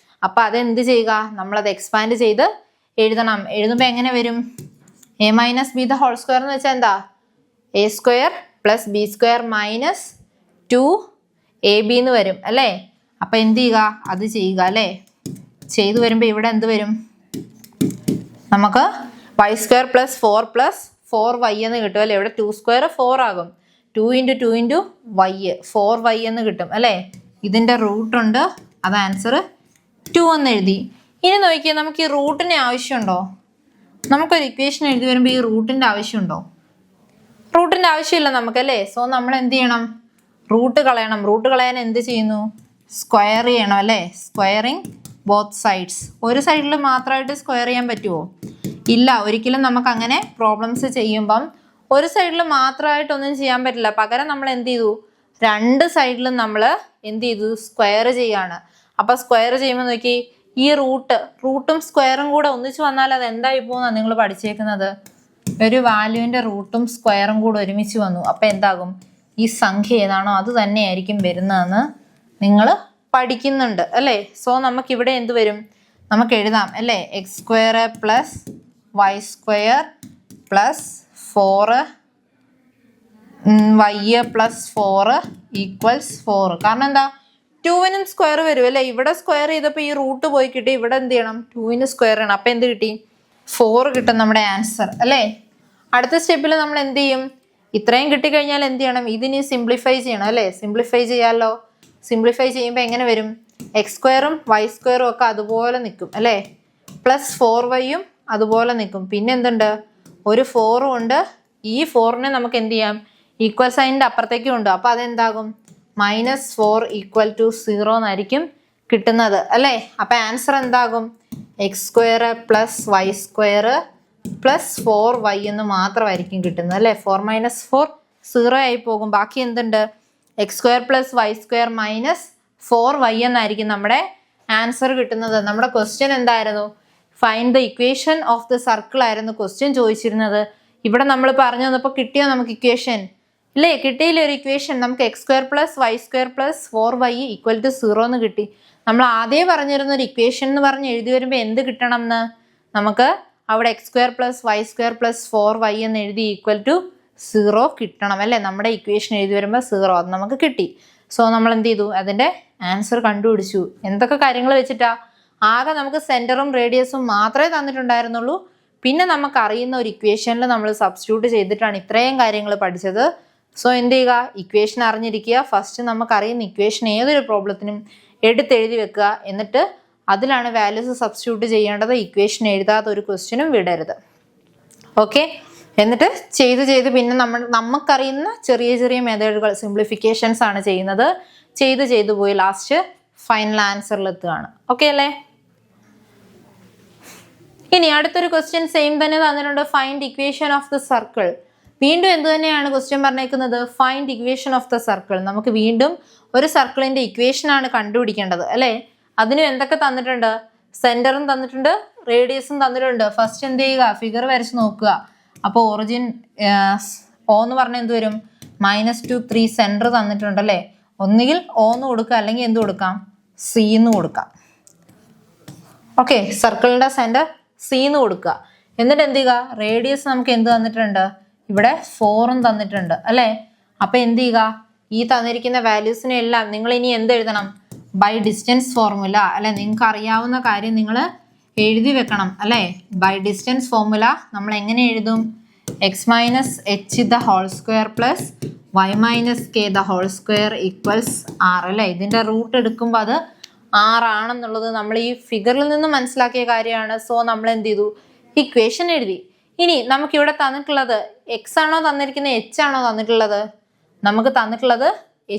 അപ്പം അതെന്ത് ചെയ്യുക, നമ്മളത് എക്സ്പാൻഡ് ചെയ്ത് എഴുതണം. എഴുതുമ്പോൾ എങ്ങനെ വരും, a-b എന്ന് വെച്ചാൽ എന്താ, a² plus b² minus 2ab എന്ന് വരും അല്ലേ. അപ്പം എന്ത് ചെയ്യുക, അത് ചെയ്യുക അല്ലേ. ചെയ്തു വരുമ്പോൾ ഇവിടെ എന്ത് വരും, നമുക്ക് y² പ്ലസ് 4 പ്ലസ് 4y എന്ന് കിട്ടും അല്ലേ. ഇവിടെ 2² 4 ആകും, 2 × 2 × y 4y എന്ന് കിട്ടും അല്ലേ. ഇതിൻ്റെ റൂട്ടുണ്ട്, അത് ആൻസർ 2 എന്ന് എഴുതി. ഇനി നോക്കിയാൽ നമുക്ക് ഈ റൂട്ടിന് ആവശ്യമുണ്ടോ, നമുക്കൊരു ഇക്വേഷൻ എഴുതി വരുമ്പോൾ ഈ റൂട്ടിൻ്റെ ആവശ്യമുണ്ടോ, റൂട്ടിൻ്റെ ആവശ്യമില്ല നമുക്കല്ലേ. സോ നമ്മൾ എന്ത് ചെയ്യണം, റൂട്ട് കളയണം. റൂട്ട് കളയാൻ എന്ത് ചെയ്യുന്നു, സ്ക്വയർ ചെയ്യണം അല്ലേ. Squaring both sides. ഒരു സൈഡിൽ മാത്രമായിട്ട് സ്ക്വയർ ചെയ്യാൻ പറ്റുമോ, ഇല്ല, ഒരിക്കലും നമുക്ക് അങ്ങനെ പ്രോബ്ലംസ് ചെയ്യുമ്പം ഒരു സൈഡിൽ മാത്രമായിട്ടൊന്നും ചെയ്യാൻ പറ്റില്ല. പകരം നമ്മൾ എന്ത് ചെയ്തു, രണ്ട് സൈഡിലും നമ്മൾ എന്ത് ചെയ്തു, സ്ക്വയർ ചെയ്യാണ്. അപ്പം സ്ക്വയർ ചെയ്യുമ്പോൾ നോക്കി, ഈ റൂട്ടും സ്ക്വയറും കൂടെ ഒന്നിച്ച് വന്നാൽ അത് എന്തായി പോകുന്ന നിങ്ങൾ പഠിച്ചേക്കുന്നത്, ഒരു വാല്യൂവിൻ്റെ റൂട്ടും സ്ക്വയറും കൂടെ ഒരുമിച്ച് വന്നു. അപ്പം എന്താകും, ഈ സംഖ്യ ഏതാണോ അത് തന്നെയായിരിക്കും വരുന്നതെന്ന് നിങ്ങൾ പഠിക്കുന്നുണ്ട് അല്ലേ. സോ നമുക്കിവിടെ എന്ത് വരും, നമുക്ക് എഴുതാം അല്ലേ, x² plus y² plus 4y plus 4 equals 4. കാരണം എന്താ, 2നും സ്ക്വയർ വരും അല്ലേ. ഇവിടെ സ്ക്വയർ ചെയ്തപ്പോൾ ഈ റൂട്ട് പോയി കിട്ടി, ഇവിടെ എന്ത് ചെയ്യണം, 2ന് സ്ക്വയർ ചെയ്യണം. അപ്പം എന്ത് കിട്ടി, 4 കിട്ടും നമ്മുടെ ആൻസർ അല്ലേ. അടുത്ത സ്റ്റെപ്പിൽ നമ്മൾ എന്ത് ചെയ്യും, ഇത്രയും കിട്ടിക്കഴിഞ്ഞാൽ എന്ത് ചെയ്യണം, ഇതിന് സിംപ്ലിഫൈ ചെയ്യണം അല്ലേ. സിംപ്ലിഫൈ ചെയ്യാമല്ലോ. സിംപ്ലിഫൈ ചെയ്യുമ്പോൾ എങ്ങനെ വരും, x² y² ഒക്കെ അതുപോലെ നിൽക്കും അല്ലേ. പ്ലസ് 4y അതുപോലെ നിൽക്കും. പിന്നെ എന്തുണ്ട്, ഒരു 4 ഉണ്ട്. ഈ 4നെ നമുക്ക് എന്ത് ചെയ്യാം, ഈക്വൽ സൈനിൻ്റെ അപ്പുറത്തേക്കും ഉണ്ട്. അപ്പോൾ അതെന്താകും, -4 = 0 എന്നായിരിക്കും കിട്ടുന്നത് അല്ലേ. അപ്പം ആൻസർ എന്താകും, x² plus y² plus 4y എന്ന് മാത്രമായിരിക്കും കിട്ടുന്നത് അല്ലേ. 4 - 4 0 ആയി പോകും. ബാക്കി എന്തുണ്ട്, x² plus y² minus 4y എന്നായിരിക്കും നമ്മുടെ ആൻസർ കിട്ടുന്നത്. നമ്മുടെ ക്വസ്റ്റ്യൻ എന്തായിരുന്നു, find the equation of the circle ആയിരുന്നു ക്വസ്റ്റ്യൻ ചോദിച്ചിരുന്നത്. ഇവിടെ നമ്മൾ പറഞ്ഞു തന്നപ്പോൾ കിട്ടിയോ നമുക്ക് ഇക്വേഷൻ, ഇല്ലേ, കിട്ടിയില്ലേ ഒരു ഇക്വേഷൻ. നമുക്ക് x² plus y² plus 4y = 0 എന്ന് കിട്ടി. നമ്മൾ ആദ്യം പറഞ്ഞിരുന്ന ഒരു ഇക്വേഷൻ എന്ന് പറഞ്ഞ് എഴുതി വരുമ്പോൾ എന്ത് കിട്ടണം എന്ന്, നമുക്ക് അവിടെ x² plus y² plus 4y എന്ന് എഴുതി =0 കിട്ടണം അല്ലേ. നമ്മുടെ ഇക്വേഷൻ എഴുതി വരുമ്പോൾ 0 അത് നമുക്ക് കിട്ടി. സോ നമ്മൾ എന്ത് ചെയ്തു, അതിൻ്റെ ആൻസർ കണ്ടുപിടിച്ചു. എന്തൊക്കെ കാര്യങ്ങൾ വെച്ചിട്ടാ, ആകെ നമുക്ക് സെൻറ്ററും റേഡിയസും മാത്രമേ തന്നിട്ടുണ്ടായിരുന്നുള്ളൂ. പിന്നെ നമുക്ക് അറിയുന്ന ഒരു ഇക്വേഷനിൽ നമ്മൾ സബ്സ്റ്റിറ്റ്യൂട്ട് ചെയ്തിട്ടാണ് ഇത്രയും കാര്യങ്ങൾ പഠിച്ചത്. സോ എന്ത് ചെയ്യുക, ഇക്വേഷൻ അറിഞ്ഞിരിക്കുക. ഫസ്റ്റ് നമുക്കറിയുന്ന ഇക്വേഷൻ ഏതൊരു പ്രോബ്ലത്തിനും എടുത്തെഴുതി വെക്കുക. എന്നിട്ട് അതിലാണ് വാല്യൂസ് സബ്സ്റ്റിറ്റ്യൂട്ട് ചെയ്യേണ്ടത്. ഇക്വേഷൻ എഴുതാത്ത ഒരു ക്വസ്റ്റ്യനും വിടരുത്. ഓക്കെ, എന്നിട്ട് ചെയ്ത് പിന്നെ നമുക്കറിയുന്ന ചെറിയ ചെറിയ മെത്തേഡുകൾ, സിംപ്ലിഫിക്കേഷൻസ് ആണ് ചെയ്യുന്നത്. ചെയ്ത് പോയി ലാസ്റ്റ് ഫൈനൽ ആൻസറിലെത്തുകയാണ്. ഓക്കെ അല്ലേ. ഇനി അടുത്തൊരു ക്വസ്റ്റ്യൻ സെയിം തന്നെ തന്നിട്ടുണ്ട്, find equation of the circle. വീണ്ടും എന്ത് തന്നെയാണ് ക്വസ്റ്റ്യൻ പറഞ്ഞേക്കുന്നത്, find equation of the circle. നമുക്ക് വീണ്ടും ഒരു സർക്കിളിന്റെ ഇക്വേഷൻ ആണ് കണ്ടുപിടിക്കേണ്ടത് അല്ലേ. അതിന് എന്തൊക്കെ തന്നിട്ടുണ്ട്, സെന്ററും തന്നിട്ടുണ്ട്, റേഡിയസും തന്നിട്ടുണ്ട്. ഫസ്റ്റ് എന്ത് ചെയ്യുക, ഫിഗർ വരച്ച് നോക്കുക. അപ്പോൾ ഒറിജിൻ O എന്ന് പറഞ്ഞാൽ എന്ത് വരും, -2 3 സെന്റർ തന്നിട്ടുണ്ട് അല്ലേ. ഒന്നുകിൽ O എന്ന് കൊടുക്കുക, അല്ലെങ്കിൽ എന്ത് കൊടുക്കാം, C എന്ന് കൊടുക്കാം. ഓക്കെ, സർക്കിളിന്റെ സെന്റർ C എന്ന് കൊടുക്കുക. എന്നിട്ട് എന്ത് ചെയ്യുക, റേഡിയസ് നമുക്ക് എന്ത് തന്നിട്ടുണ്ട്, ഇവിടെ 4 തന്നിട്ടുണ്ട് അല്ലേ. അപ്പൊ എന്ത് ചെയ്യുക, ഈ തന്നിരിക്കുന്ന വാല്യൂസിനെ എല്ലാം നിങ്ങൾ ഇനി എന്ത് എഴുതണം, ബൈ ഡിസ്റ്റൻസ് ഫോർമുല അല്ലെ. നിങ്ങൾക്ക് അറിയാവുന്ന കാര്യം നിങ്ങൾ എഴുതി വെക്കണം അല്ലേ. ബൈ ഡിസ്റ്റൻസ് ഫോർമുല നമ്മൾ എങ്ങനെ എഴുതും, x - h² plus y - k² = r അല്ലേ. ഇതിന്റെ റൂട്ട് എടുക്കുമ്പോൾ അത് 6 ആണെന്നുള്ളത് നമ്മൾ ഈ ഫിഗറിൽ നിന്ന് മനസ്സിലാക്കിയ കാര്യമാണ്. സോ നമ്മൾ എന്ത് ചെയ്തു, ഇക്വേഷൻ എഴുതി. ഇനി നമുക്കിവിടെ തന്നിട്ടുള്ളത് x ആണോ തന്നിരിക്കുന്നത്, h ആണോ തന്നിട്ടുള്ളത്, നമുക്ക് തന്നിട്ടുള്ളത്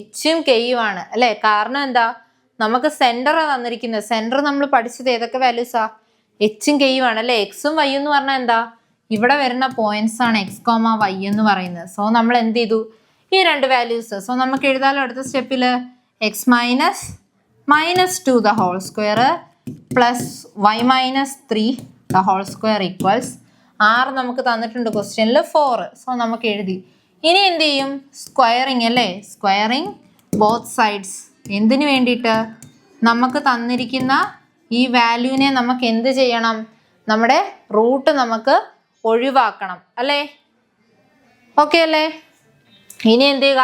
h-ഉം k-യും ആണ് അല്ലേ. കാരണം എന്താ, നമുക്ക് സെന്റർ തന്നിരിക്കുന്നത്. സെന്റർ നമ്മൾ പഠിച്ചത് ഏതൊക്കെ വാല്യൂസാ, എച്ചും കെയും ആണ് അല്ലേ. എക്സും വൈ എന്ന് പറഞ്ഞാൽ എന്താ, ഇവിടെ വരുന്ന പോയിന്റ്സ് ആണ് എക്സ് കോമ വൈ എന്ന് പറയുന്നത്. സോ നമ്മൾ എന്ത് ചെയ്തു, ഈ രണ്ട് വാല്യൂസ്. സോ നമുക്ക് എഴുതാലോ അടുത്ത സ്റ്റെപ്പിൽ, x minus 2 the whole square plus Y minus 3 the whole square equals 6 നമുക്ക് തന്നിട്ടുണ്ട് ക്വസ്റ്റ്യനിൽ 4. സോ നമുക്ക് എഴുതി. ഇനി എന്ത് ചെയ്യും, സ്ക്വയറിങ് അല്ലേ, സ്ക്വയറിങ് ബോത്ത് സൈഡ്സ്. എന്തിനു വേണ്ടിയിട്ട്, നമുക്ക് തന്നിരിക്കുന്ന ഈ വാല്യൂവിനെ നമുക്ക് എന്ത് ചെയ്യണം, നമ്മുടെ റൂട്ട് നമുക്ക് ഒഴിവാക്കണം അല്ലേ. ഓക്കെ അല്ലേ. ഇനി എന്ത് ചെയ്യുക,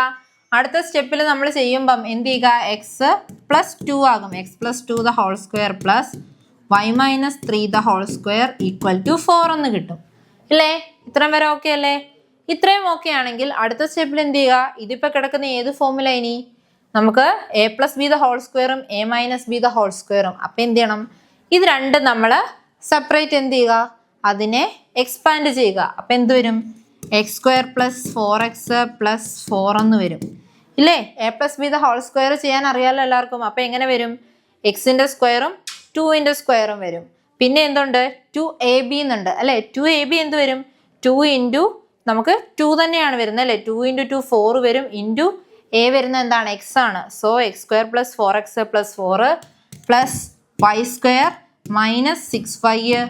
അടുത്ത സ്റ്റെപ്പിൽ നമ്മൾ ചെയ്യുമ്പം എന്ത് ചെയ്യുക, എക്സ് പ്ലസ് 2 ആകും. X plus 2 the whole square plus Y minus 3 the whole square equal to 4 എന്ന് കിട്ടും ഇല്ലേ. ഇത്രയും വരെ ഓക്കെ അല്ലേ. ഇത്രയും ഓക്കെ ആണെങ്കിൽ അടുത്ത സ്റ്റെപ്പിൽ എന്ത് ചെയ്യുക, ഇതിപ്പോൾ കിടക്കുന്ന ഏത് ഫോമില, ഇനി നമുക്ക് a plus B the whole സ്ക്വയറും a minus B the whole സ്ക്വയറും. അപ്പം എന്ത് ചെയ്യണം, ഇത് രണ്ടും നമ്മൾ സെപ്പറേറ്റ് എന്ത് ചെയ്യുക, അതിനെ എക്സ്പാൻഡ് ചെയ്യുക. അപ്പം എന്ത് വരും, x square plus 4x plus 4 എന്ന് വരും ഇല്ലേ. A plus B the whole square ചെയ്യാൻ അറിയാമല്ലോ എല്ലാവർക്കും. അപ്പം എങ്ങനെ വരും, എക്സിൻ്റെ സ്ക്വയറും 2ൻ്റെ സ്ക്വയറും വരും. പിന്നെ എന്തുണ്ട്, 2ab എന്നുണ്ട് അല്ലേ. 2ab എന്ത് വരും, 2 ഇൻറ്റു നമുക്ക് 2 തന്നെയാണ് വരുന്നത് അല്ലേ. 2 ഇൻറ്റു 2 4 വരും, ഇൻറ്റു എ വരുന്നത് എന്താണ്, എക്സ് ആണ്. So x square plus 4x plus 4 plus Y square minus 6y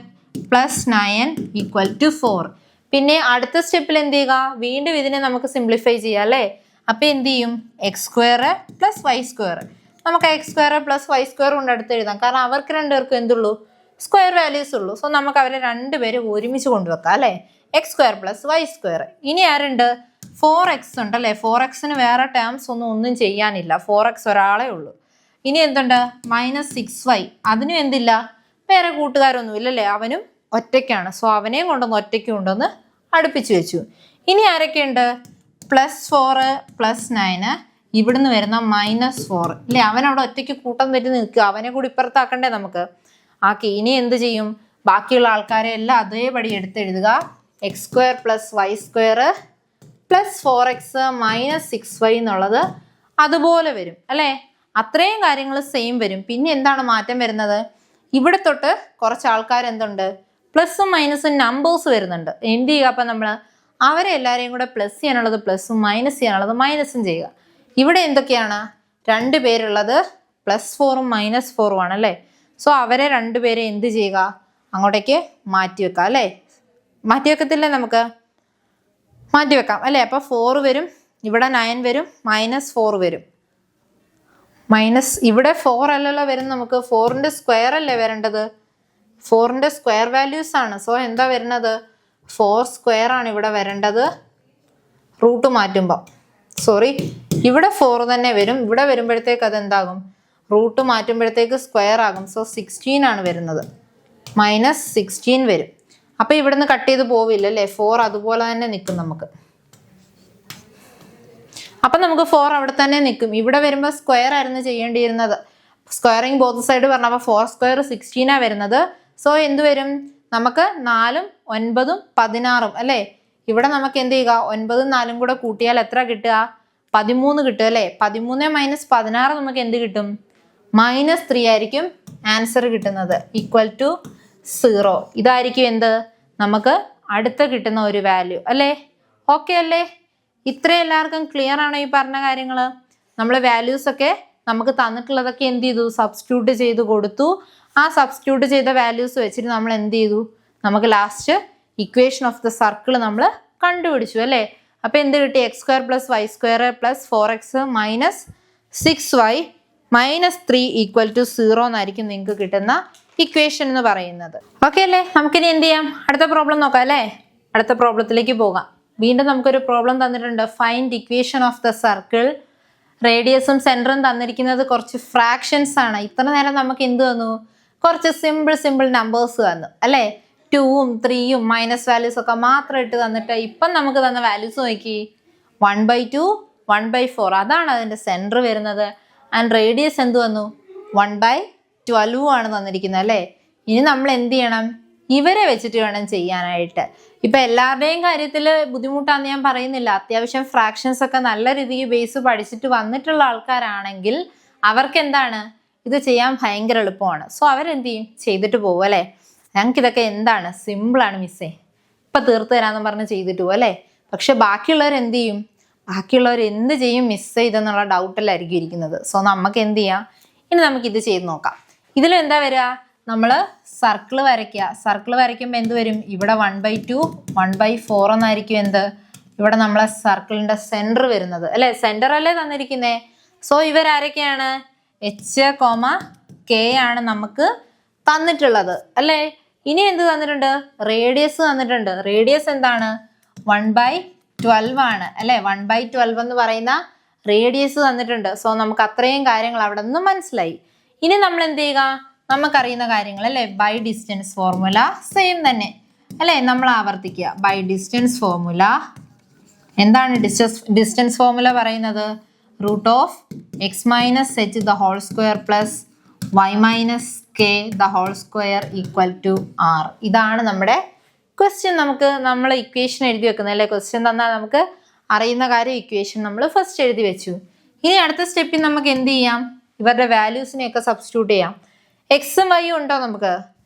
plus 9 equal to 4. പിന്നെ അടുത്ത സ്റ്റെപ്പിൽ എന്ത് ചെയ്യുക, വീണ്ടും ഇതിനെ നമുക്ക് സിംപ്ലിഫൈ ചെയ്യാം അല്ലേ. അപ്പം എന്ത് ചെയ്യും, x square plus Y square. നമുക്ക് x square plus Y square കൊണ്ട് അടുത്ത് എഴുതാം, കാരണം അവർക്ക് രണ്ടുപേർക്കും എന്തുള്ളൂ, സ്ക്വയർ വാല്യൂസ് ഉള്ളൂ. സോ നമുക്ക് അവരെ രണ്ടുപേരും ഒരുമിച്ച് കൊണ്ടുവെക്കാം അല്ലേ. X square plus Y square. ഇനി ആരുണ്ട്, 4x ഉണ്ട് അല്ലേ. 4xന് വേറെ ടേംസ് ഒന്നും ചെയ്യാനില്ല, 4x ഒരാളേ ഉള്ളൂ. ഇനി എന്തുണ്ട്, മൈനസ് 6y. അതിനും എന്തില്ല, വേറെ കൂട്ടുകാരൊന്നും ഇല്ലല്ലേ, അവനും ഒറ്റയ്ക്കാണ്. സോ അവനെയും കൊണ്ടൊന്ന് ഒറ്റയ്ക്ക് കൊണ്ടൊന്ന് അടുപ്പിച്ച് വെച്ചു. ഇനി ആരൊക്കെയുണ്ട്, പ്ലസ് 4 പ്ലസ് 9, ഇവിടുന്ന് വരുന്ന മൈനസ് 4 ഇല്ലേ. അവനവിടെ ഒറ്റയ്ക്ക് കൂട്ടം തെറ്റി നിൽക്കുക, അവനെ കൂടി ഇപ്പുറത്താക്കണ്ടേ നമുക്ക്. ആക്കി ഇനി എന്ത് ചെയ്യും, ബാക്കിയുള്ള ആൾക്കാരെ എല്ലാം അതേപടി എടുത്തെഴുതുക. X square plus Y square plus 4x minus 6y എന്നുള്ളത് അതുപോലെ വരും അല്ലേ. അത്രയും കാര്യങ്ങൾ സെയിം വരും. പിന്നെ എന്താണ് മാറ്റം വരുന്നത്, ഇവിടെ തൊട്ട് കുറച്ച് ആൾക്കാർ എന്തുണ്ട്, പ്ലസും മൈനസും നമ്പേഴ്സ് വരുന്നുണ്ട്. എന്ത് ചെയ്യുക, അപ്പം നമ്മൾ അവരെ എല്ലാവരെയും കൂടെ പ്ലസ് ചെയ്യാനുള്ളത് പ്ലസും മൈനസ് ചെയ്യാനുള്ളത് മൈനസും ചെയ്യുക. ഇവിടെ എന്തൊക്കെയാണ്, 2 പേരുള്ളത് പ്ലസ് 4ഉം മൈനസ് 4ഉം ആണ് അല്ലേ. സോ അവരെ 2 പേരെ എന്ത് ചെയ്യുക, അങ്ങോട്ടേക്ക് മാറ്റി വെക്കാം അല്ലേ. മാറ്റി വെക്കത്തില്ലേ, നമുക്ക് മാറ്റി വെക്കാം അല്ലേ. അപ്പോൾ 4 വരും, ഇവിടെ 9 വരും, മൈനസ് 4 വരും. മൈനസ് ഇവിടെ 4 അല്ലല്ലോ വരും, നമുക്ക് 4ൻ്റെ സ്ക്വയർ അല്ലേ വരേണ്ടത്, 4ൻ്റെ സ്ക്വയർ വാല്യൂസ് ആണ്. സോ എന്താ വരുന്നത്, 4 സ്ക്വയർ ആണ് ഇവിടെ വരേണ്ടത്. റൂട്ട് മാറ്റുമ്പോൾ സോറി, ഇവിടെ 4 തന്നെ വരും, ഇവിടെ വരുമ്പോഴത്തേക്ക് അതെന്താകും, റൂട്ട് മാറ്റുമ്പോഴത്തേക്ക് സ്ക്വയർ ആകും. സോ 16 ആണ് വരുന്നത്, മൈനസ് 16 വരും. അപ്പം ഇവിടുന്ന് കട്ട് ചെയ്ത് പോവില്ല അല്ലേ, 4 അതുപോലെ തന്നെ നിൽക്കും നമുക്ക്. അപ്പം നമുക്ക് 4 അവിടെ തന്നെ നിൽക്കും. ഇവിടെ വരുമ്പോൾ സ്ക്വയർ ആയിരുന്നു ചെയ്യേണ്ടിയിരുന്നത്, സ്ക്വയറിങ് ബോത്ത് സൈഡ് പറഞ്ഞപ്പോൾ 4 സ്ക്വയർ 16 വരുന്നത്. സോ എന്ത് വരും, നമുക്ക് 4ഉം 9ഉം 16ഉം അല്ലേ. ഇവിടെ നമുക്ക് എന്ത് ചെയ്യുക, 9ഉം 4ഉം കൂടെ കൂട്ടിയാൽ എത്ര കിട്ടുക, 13 കിട്ടും അല്ലേ. 13 മൈനസ് 16 നമുക്ക് എന്ത് കിട്ടും, -3 ആയിരിക്കും ആൻസർ കിട്ടുന്നത്, ഈക്വൽ ടു 0. ഇതായിരിക്കും എന്ത്, നമുക്ക് അടുത്ത കിട്ടുന്ന ഒരു വാല്യൂ അല്ലേ. ഓക്കെ അല്ലേ. ഇത്രയും എല്ലാവർക്കും ക്ലിയർ ആണോ ഈ പറഞ്ഞ കാര്യങ്ങൾ. നമ്മൾ വാല്യൂസ് ഒക്കെ നമുക്ക് തന്നിട്ടുള്ളതൊക്കെ എന്ത് ചെയ്തു, സബ്സ്റ്റിറ്റ്യൂട്ട് ചെയ്ത് കൊടുത്തു. ആ സബ്സ്റ്റിറ്റ്യൂട്ട് ചെയ്ത വാല്യൂസ് വെച്ചിട്ട് നമ്മൾ എന്ത് ചെയ്തു, നമുക്ക് last equation of the circle നമ്മൾ കണ്ടുപിടിച്ചു അല്ലേ. അപ്പോൾ എന്ത് കിട്ടി, x square plus Y square plus 4x minus 6y minus 3 equal to 0 എന്നായിരിക്കും നിങ്ങൾക്ക് കിട്ടുന്ന ഇക്വേഷൻ എന്ന് പറയുന്നത്. ഓക്കെ അല്ലേ. നമുക്കിനി എന്ത് ചെയ്യാം, അടുത്ത പ്രോബ്ലം നോക്കാം അല്ലേ. അടുത്ത പ്രോബ്ലത്തിലേക്ക് പോകാം. വീണ്ടും നമുക്കൊരു പ്രോബ്ലം തന്നിട്ടുണ്ട്, find equation of the circle. റേഡിയസും സെൻറ്ററും തന്നിരിക്കുന്നത് കുറച്ച് ഫ്രാക്ഷൻസ് ആണ്. ഇത്ര നേരം നമുക്ക് എന്ത് തന്നു, കുറച്ച് സിമ്പിൾ നമ്പേഴ്സ് തന്നു അല്ലേ. 2ഉം 3ഉം മൈനസ് വാല്യൂസ് ഒക്കെ മാത്രം ഇട്ട് തന്നിട്ട് ഇപ്പം നമുക്ക് തന്ന വാല്യൂസ് നോക്കി, 1/2 1/4 അതാണ് അതിൻ്റെ സെൻറ്റർ വരുന്നത്. ആൻഡ് റേഡിയസ് എന്ത് വന്നു, 1/12 ആണ് തന്നിരിക്കുന്നത് അല്ലേ. ഇനി നമ്മൾ എന്ത് ചെയ്യണം, ഇവരെ വെച്ചിട്ട് വേണം ചെയ്യാനായിട്ട്. ഇപ്പം എല്ലാവരുടെയും കാര്യത്തിൽ ബുദ്ധിമുട്ടാണെന്ന് ഞാൻ പറയുന്നില്ല. അത്യാവശ്യം ഫ്രാക്ഷൻസ് ഒക്കെ നല്ല രീതിയിൽ ബേസ് പഠിച്ചിട്ട് വന്നിട്ടുള്ള ആൾക്കാരാണെങ്കിൽ അവർക്ക് എന്താണ്, ഇത് ചെയ്യാൻ ഭയങ്കര എളുപ്പമാണ്. സോ അവരെന്ത് ചെയ്യും, ചെയ്തിട്ട് പോകും അല്ലേ. ഞങ്ങൾക്ക് ഇതൊക്കെ എന്താണ്, സിമ്പിളാണ് മിസ്സേ, ഇപ്പം തീർത്ത് തരാമെന്ന് പറഞ്ഞ് ചെയ്തിട്ട് പോകും അല്ലേ. പക്ഷെ ബാക്കിയുള്ളവർ എന്ത് ചെയ്യും, ബാക്കിയുള്ളവർ എന്ത് ചെയ്യും മിസ്സേ ഇതെന്നുള്ള ഡൗട്ടിലായിരിക്കും ഇരിക്കുന്നത്. സോ നമുക്ക് എന്ത് ചെയ്യാം, ഇനി നമുക്ക് ഇത് ചെയ്ത് നോക്കാം. ഇതിലും എന്താ വരിക, നമ്മൾ സർക്കിൾ വരയ്ക്കുക. സർക്കിൾ വരയ്ക്കുമ്പോൾ എന്ത് വരും, ഇവിടെ 1/2 1/4 എന്നായിരിക്കും എന്ത്, ഇവിടെ നമ്മളെ സർക്കിളിൻ്റെ സെൻറ്റർ വരുന്നത് അല്ലേ. സെൻറ്റർ അല്ലേ തന്നിരിക്കുന്നേ. സോ ഇവരാരൊക്കെയാണ്, H, K ആണ് നമുക്ക് തന്നിട്ടുള്ളത് അല്ലേ. ഇനി എന്ത് തന്നിട്ടുണ്ട്, റേഡിയസ് തന്നിട്ടുണ്ട്. റേഡിയസ് എന്താണ്, 1/12 ആണ് അല്ലേ. 1/12 എന്ന് പറയുന്ന റേഡിയസ് തന്നിട്ടുണ്ട്. സോ നമുക്ക് അത്രയും കാര്യങ്ങൾ അവിടെ നിന്ന് മനസ്സിലായി. ഇനി നമ്മൾ എന്ത് ചെയ്യുക, നമുക്കറിയുന്ന കാര്യങ്ങൾ അല്ലേ, ബൈ ഡിസ്റ്റൻസ് ഫോർമുല സെയിം തന്നെ അല്ലേ, നമ്മൾ ആവർത്തിക്കുക. ബൈ ഡിസ്റ്റൻസ് ഫോർമുല എന്താണ്, ഡിസ്റ്റൻസ് ഫോർമുല പറയുന്നത്, √(x - h) the whole square plus y - k the whole square equal to r. ഇതാണ് നമ്മുടെ ക്വസ്റ്റ്യൻ. നമ്മൾ ഇക്വേഷൻ എഴുതി വെക്കുന്നത് അല്ലേ. ക്വസ്റ്റ്യൻ തന്നാൽ നമുക്ക് അറിയുന്ന കാര്യം ഇക്വേഷൻ നമ്മൾ ഫസ്റ്റ് എഴുതി വെച്ചു. ഇനി അടുത്ത സ്റ്റെപ്പിൽ നമുക്ക് എന്ത് ചെയ്യാം, ഇവരുടെ വാല്യൂസിനെയൊക്കെ സബ്സ്റ്റിറ്റ്യൂട്ട് ചെയ്യാം. എക്സും വൈയും ഉണ്ടോ, നമുക്ക്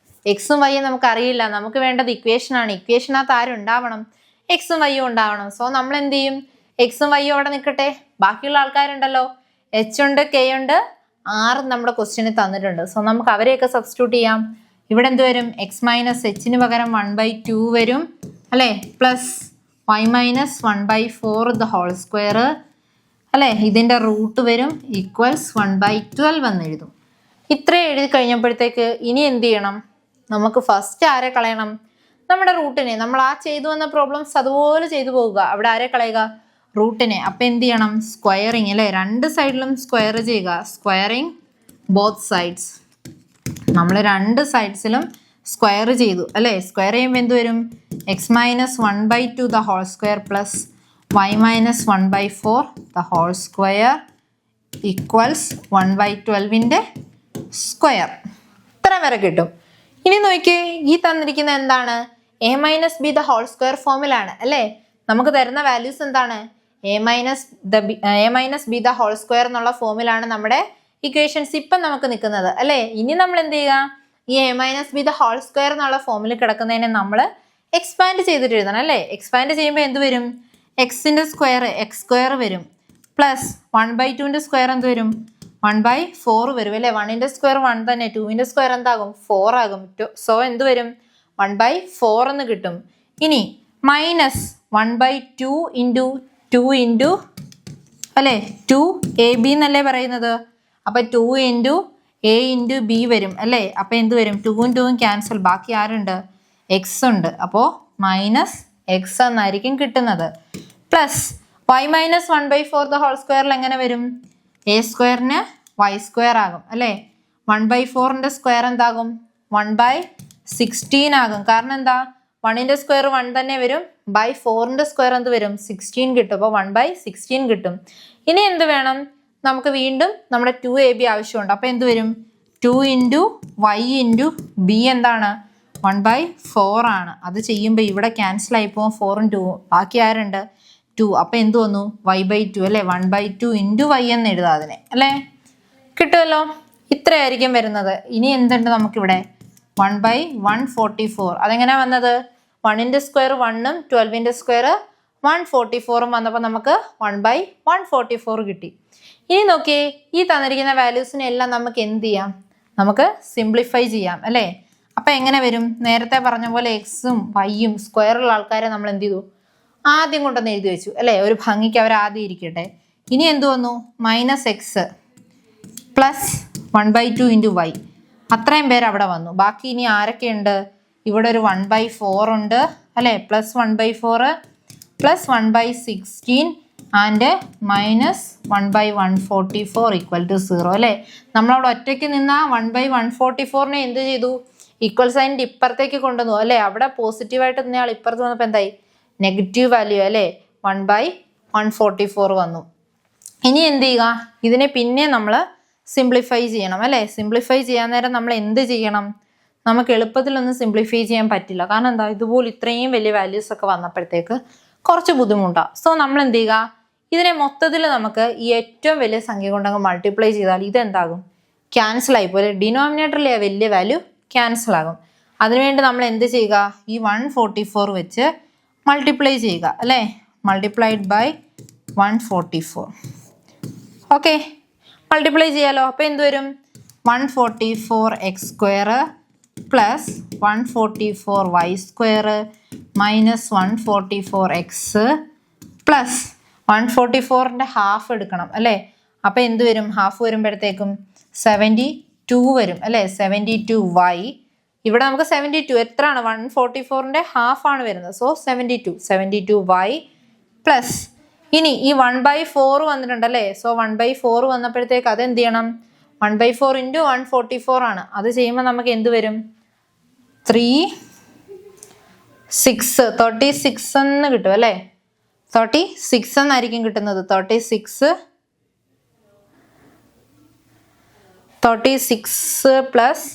എക്സും വൈയും നമുക്ക് അറിയില്ല. നമുക്ക് വേണ്ടത് ഇക്വേഷനാണ്. ഇക്വേഷനകത്ത് ആരുണ്ടാവണം, എക്സും വൈയും ഉണ്ടാവണം. സോ നമ്മൾ എന്ത് ചെയ്യും, എക്സും വൈയും അവിടെ നിൽക്കട്ടെ. ബാക്കിയുള്ള ആൾക്കാരുണ്ടല്ലോ, H ഉണ്ട്, K ഉണ്ട്, R നമ്മുടെ ക്വസ്റ്റ്യന് തന്നിട്ടുണ്ട്. സോ നമുക്ക് അവരെയൊക്കെ സബ്സ്റ്റിറ്റ്യൂട്ട് ചെയ്യാം. ഇവിടെ എന്ത് വരും, x - h പകരം 1/2 വരും അല്ലേ, plus y - 1/4 the whole square അല്ലേ, ഇതിൻ്റെ റൂട്ട് വരും, ഈക്വൽസ് 1/12 എന്ന് എഴുതും. ഇത്രയും എഴുതി കഴിഞ്ഞപ്പോഴത്തേക്ക് ഇനി എന്ത് ചെയ്യണം, നമുക്ക് ഫസ്റ്റ് ആരെ കളയണം, നമ്മുടെ റൂട്ടിനെ. നമ്മൾ ആ ചെയ്തു വന്ന പ്രോബ്ലംസ് അതുപോലെ ചെയ്തു പോവുക. അവിടെ ആരെ കളയുക, റൂട്ടിനെ. അപ്പം എന്ത് ചെയ്യണം, സ്ക്വയറിങ് അല്ലേ, രണ്ട് സൈഡിലും സ്ക്വയർ ചെയ്യുക. Squaring both sides. നമ്മൾ രണ്ട് സൈഡ്സിലും സ്ക്വയർ ചെയ്തു അല്ലേ. സ്ക്വയർ ചെയ്യുമ്പോൾ എന്ത് വരും, x - 1/2 the whole square plus y - 1/4 the whole square equals 1/12 square. ഇത്ര വരെ കിട്ടും. ഇനി നോക്കിയേ, ഈ തന്നിരിക്കുന്ന എന്താണ്, a - b the whole square ഫോമിലാണ് അല്ലേ. നമുക്ക് തരുന്ന വാല്യൂസ് എന്താണ്, a - b the whole square എന്നുള്ള ഫോമിലാണ് നമ്മുടെ ഇക്വേഷൻസ് ഇപ്പം നമുക്ക് നിൽക്കുന്നത് അല്ലേ. ഇനി നമ്മൾ എന്ത് ചെയ്യുക, ഈ a - b the whole square എന്നുള്ള ഫോമിൽ കിടക്കുന്നതിനെ നമ്മൾ എക്സ്പാൻഡ് ചെയ്തിട്ട് എഴുതണം അല്ലേ. എക്സ്പാൻഡ് ചെയ്യുമ്പോൾ എന്ത് വരും, എക്സിൻ്റെ സ്ക്വയർ x² വരും, പ്ലസ് 1/2 സ്ക്വയർ എന്ത് വരും, 1/4 വരും അല്ലേ. 1ൻ്റെ സ്ക്വയർ 1 തന്നെ, 2ൻ്റെ സ്ക്വയർ എന്താകും, 4 ആകും. സോ എന്ത് വരും, 1/4 എന്ന് കിട്ടും. ഇനി മൈനസ് 1/2 ഇൻറ്റു 2 ഇൻറ്റു അല്ലേ, 2ab എന്നല്ലേ പറയുന്നത്. അപ്പം 2 ഇൻറ്റു a ഇൻറ്റു b വരും അല്ലേ. അപ്പം എന്ത് വരും, 2ഉം 2ഉം ക്യാൻസൽ, ബാക്കി ആരുണ്ട്, എക്സ് ഉണ്ട്. അപ്പോൾ -x എന്നായിരിക്കും കിട്ടുന്നത്. Plus y - 1/4 the whole square എങ്ങനെ വരും, a² y² ആകും അല്ലേ. 1/4ൻ്റെ സ്ക്വയർ എന്താകും, 1/16 ആകും. കാരണം എന്താ, 1ൻ്റെ സ്ക്വയർ 1 തന്നെ വരും, /4ൻ്റെ സ്ക്വയർ എന്ത് വരും, 16 കിട്ടും. അപ്പോൾ 1/16 കിട്ടും. ഇനി എന്ത് വേണം, നമുക്ക് വീണ്ടും നമ്മുടെ 2ab ആവശ്യമുണ്ട്. അപ്പോൾ എന്ത് വരും, 2 ഇൻറ്റു y ഇൻറ്റു b എന്താണ്, 1/4 ആണ്. അത് ചെയ്യുമ്പോൾ ഇവിടെ ക്യാൻസൽ ആയിപ്പോവും, 4ഉം 2ഉം, ബാക്കി ആരുണ്ട്, 2. അപ്പം എന്ത് വന്നു, y/2 അല്ലേ. 1/2 ഇൻറ്റു y എന്ന് എഴുതാം അതിനെ അല്ലേ, കിട്ടുമല്ലോ. ഇത്രയായിരിക്കും വരുന്നത്. ഇനി എന്തുണ്ട് നമുക്കിവിടെ, 1/144. അതെങ്ങനെയാ വന്നത്, 1ൻ്റെ സ്ക്വയർ 1ഉം 12ൻ്റെ സ്ക്വയർ 144ഉം വന്നപ്പോൾ നമുക്ക് 1/144 കിട്ടി. ഇനി നോക്കിയേ, ഈ തന്നിരിക്കുന്ന വാല്യൂസിനെ എല്ലാം നമുക്ക് എന്ത് ചെയ്യാം, നമുക്ക് സിംപ്ലിഫൈ ചെയ്യാം അല്ലേ. അപ്പം എങ്ങനെ വരും, നേരത്തെ പറഞ്ഞ പോലെ എക്സും വൈയും സ്ക്വയറുള്ള ആൾക്കാരെ നമ്മൾ എന്ത് ചെയ്തു, ആദ്യം കൊണ്ടൊന്ന് എഴുതി വെച്ചു അല്ലേ. ഒരു ഭംഗിക്ക് അവർ ആദ്യം ഇരിക്കട്ടെ. ഇനി എന്ത് വന്നു, -x പ്ലസ് 1/2 ഇൻറ്റു y. അത്രയും പേര് അവിടെ വന്നു. ബാക്കി ഇനി ആരൊക്കെയുണ്ട്, ഇവിടെ ഒരു 1/4 ഉണ്ട് അല്ലേ, plus 1/4 plus 1/16 and minus 1/144 equal to 0 അല്ലേ. നമ്മളവിടെ ഒറ്റയ്ക്ക് നിന്ന് 1/144നെ എന്ത് ചെയ്തു, ഈക്വൽ സൈനിൻ്റെ ഇപ്പുറത്തേക്ക് കൊണ്ടുവന്നു അല്ലേ. അവിടെ പോസിറ്റീവായിട്ട് നിന്നയാൾ ഇപ്പുറത്ത് വന്നപ്പോൾ എന്തായി, നെഗറ്റീവ് വാല്യൂ അല്ലേ, 1/144 വന്നു. ഇനി എന്ത് ചെയ്യുക, ഇതിനെ പിന്നെ നമ്മൾ സിംപ്ലിഫൈ ചെയ്യണം അല്ലേ. സിംപ്ലിഫൈ ചെയ്യാൻ നേരം നമ്മൾ എന്ത് ചെയ്യണം, നമുക്ക് എളുപ്പത്തിലൊന്നും സിംപ്ലിഫൈ ചെയ്യാൻ പറ്റില്ല. കാരണം എന്താ, ഇതുപോലെ ഇത്രയും വലിയ വാല്യൂസ് ഒക്കെ വന്നപ്പോഴത്തേക്ക് കുറച്ച് ബുദ്ധിമുട്ടാണ്. സോ നമ്മൾ എന്ത് ചെയ്യുക, ഇതിനെ മൊത്തത്തിൽ നമുക്ക് ഈ ഏറ്റവും വലിയ സംഖ്യ കൊണ്ടങ്ങ് മൾട്ടിപ്ലൈ ചെയ്താൽ ഇതെന്താകും, ക്യാൻസൽ ആയിപ്പോലെ. ഡിനോമിനേറ്ററിലെ വലിയ വാല്യൂ ക്യാൻസൽ ആകും. അതിനുവേണ്ടി നമ്മൾ എന്ത് ചെയ്യുക? ഈ 144 വെച്ച് മൾട്ടിപ്ലൈ ചെയ്യുക അല്ലേ? Multiplied by 144. ഓക്കെ, മൾട്ടിപ്ലൈ ചെയ്യാലോ. അപ്പോൾ എന്ത് വരും? 144x² plus 144y² minus 144x plus 144ൻ്റെ ഹാഫ് എടുക്കണം അല്ലേ? അപ്പോൾ എന്ത് വരും? ഹാഫ് വരുമ്പോഴത്തേക്കും 72 വരും അല്ലേ? 72y. ഇവിടെ നമുക്ക് 72 എത്രയാണ്? 144ൻ്റെ ഹാഫാണ് വരുന്നത്. സോ 72y പ്ലസ് ഇനി ഈ 1/4 വന്നിട്ടുണ്ടല്ലേ? സോ 1/4 വന്നപ്പോഴത്തേക്ക് അത് എന്ത് ചെയ്യണം? 1/4 × 144 ആണ്. അത് ചെയ്യുമ്പോൾ നമുക്ക് എന്ത് വരും? 36 എന്ന് കിട്ടും അല്ലേ? 36 എന്നായിരിക്കും കിട്ടുന്നത്. 36 പ്ലസ്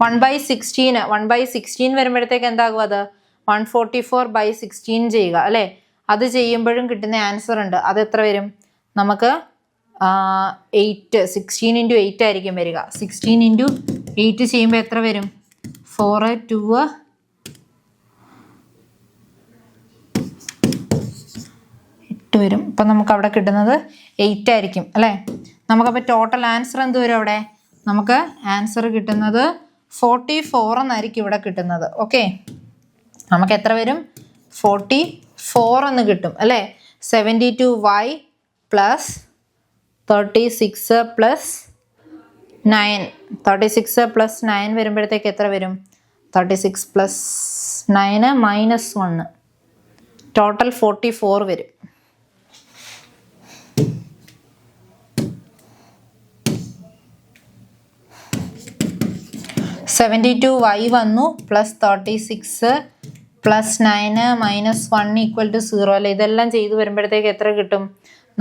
1/16 വരുമ്പോഴത്തേക്ക് എന്താകും? അത് 144/16 ചെയ്യുക അല്ലേ? അത് ചെയ്യുമ്പോഴും കിട്ടുന്ന ആൻസർ ഉണ്ട്. അത് എത്ര വരും? നമുക്ക് 16 × 8 ആയിരിക്കും വരിക. 16 × 8 ചെയ്യുമ്പോൾ എത്ര വരും? 4 2 8 വരും. അപ്പം നമുക്ക് അവിടെ കിട്ടുന്നത് 8 ആയിരിക്കും അല്ലേ? നമുക്കപ്പോൾ ടോട്ടൽ ആൻസർ എന്ത് വരും അവിടെ? നമുക്ക് ആൻസർ കിട്ടുന്നത് 44 എന്നായിരിക്കും ഇവിടെ കിട്ടുന്നത്. ഓക്കെ, നമുക്ക് എത്ര വരും? 44 എന്ന് കിട്ടും അല്ലേ? 72y plus 36 plus 9. 36 പ്ലസ് 9 വരുമ്പോഴത്തേക്ക് എത്ര വരും? 36 പ്ലസ് 9 മൈനസ് 1. ടോട്ടൽ 44 വരും. y വന്നു plus 36 plus 9 minus 1 equal to 0 അല്ലേ? ഇതെല്ലാം ചെയ്ത് വരുമ്പോഴത്തേക്ക് എത്ര കിട്ടും?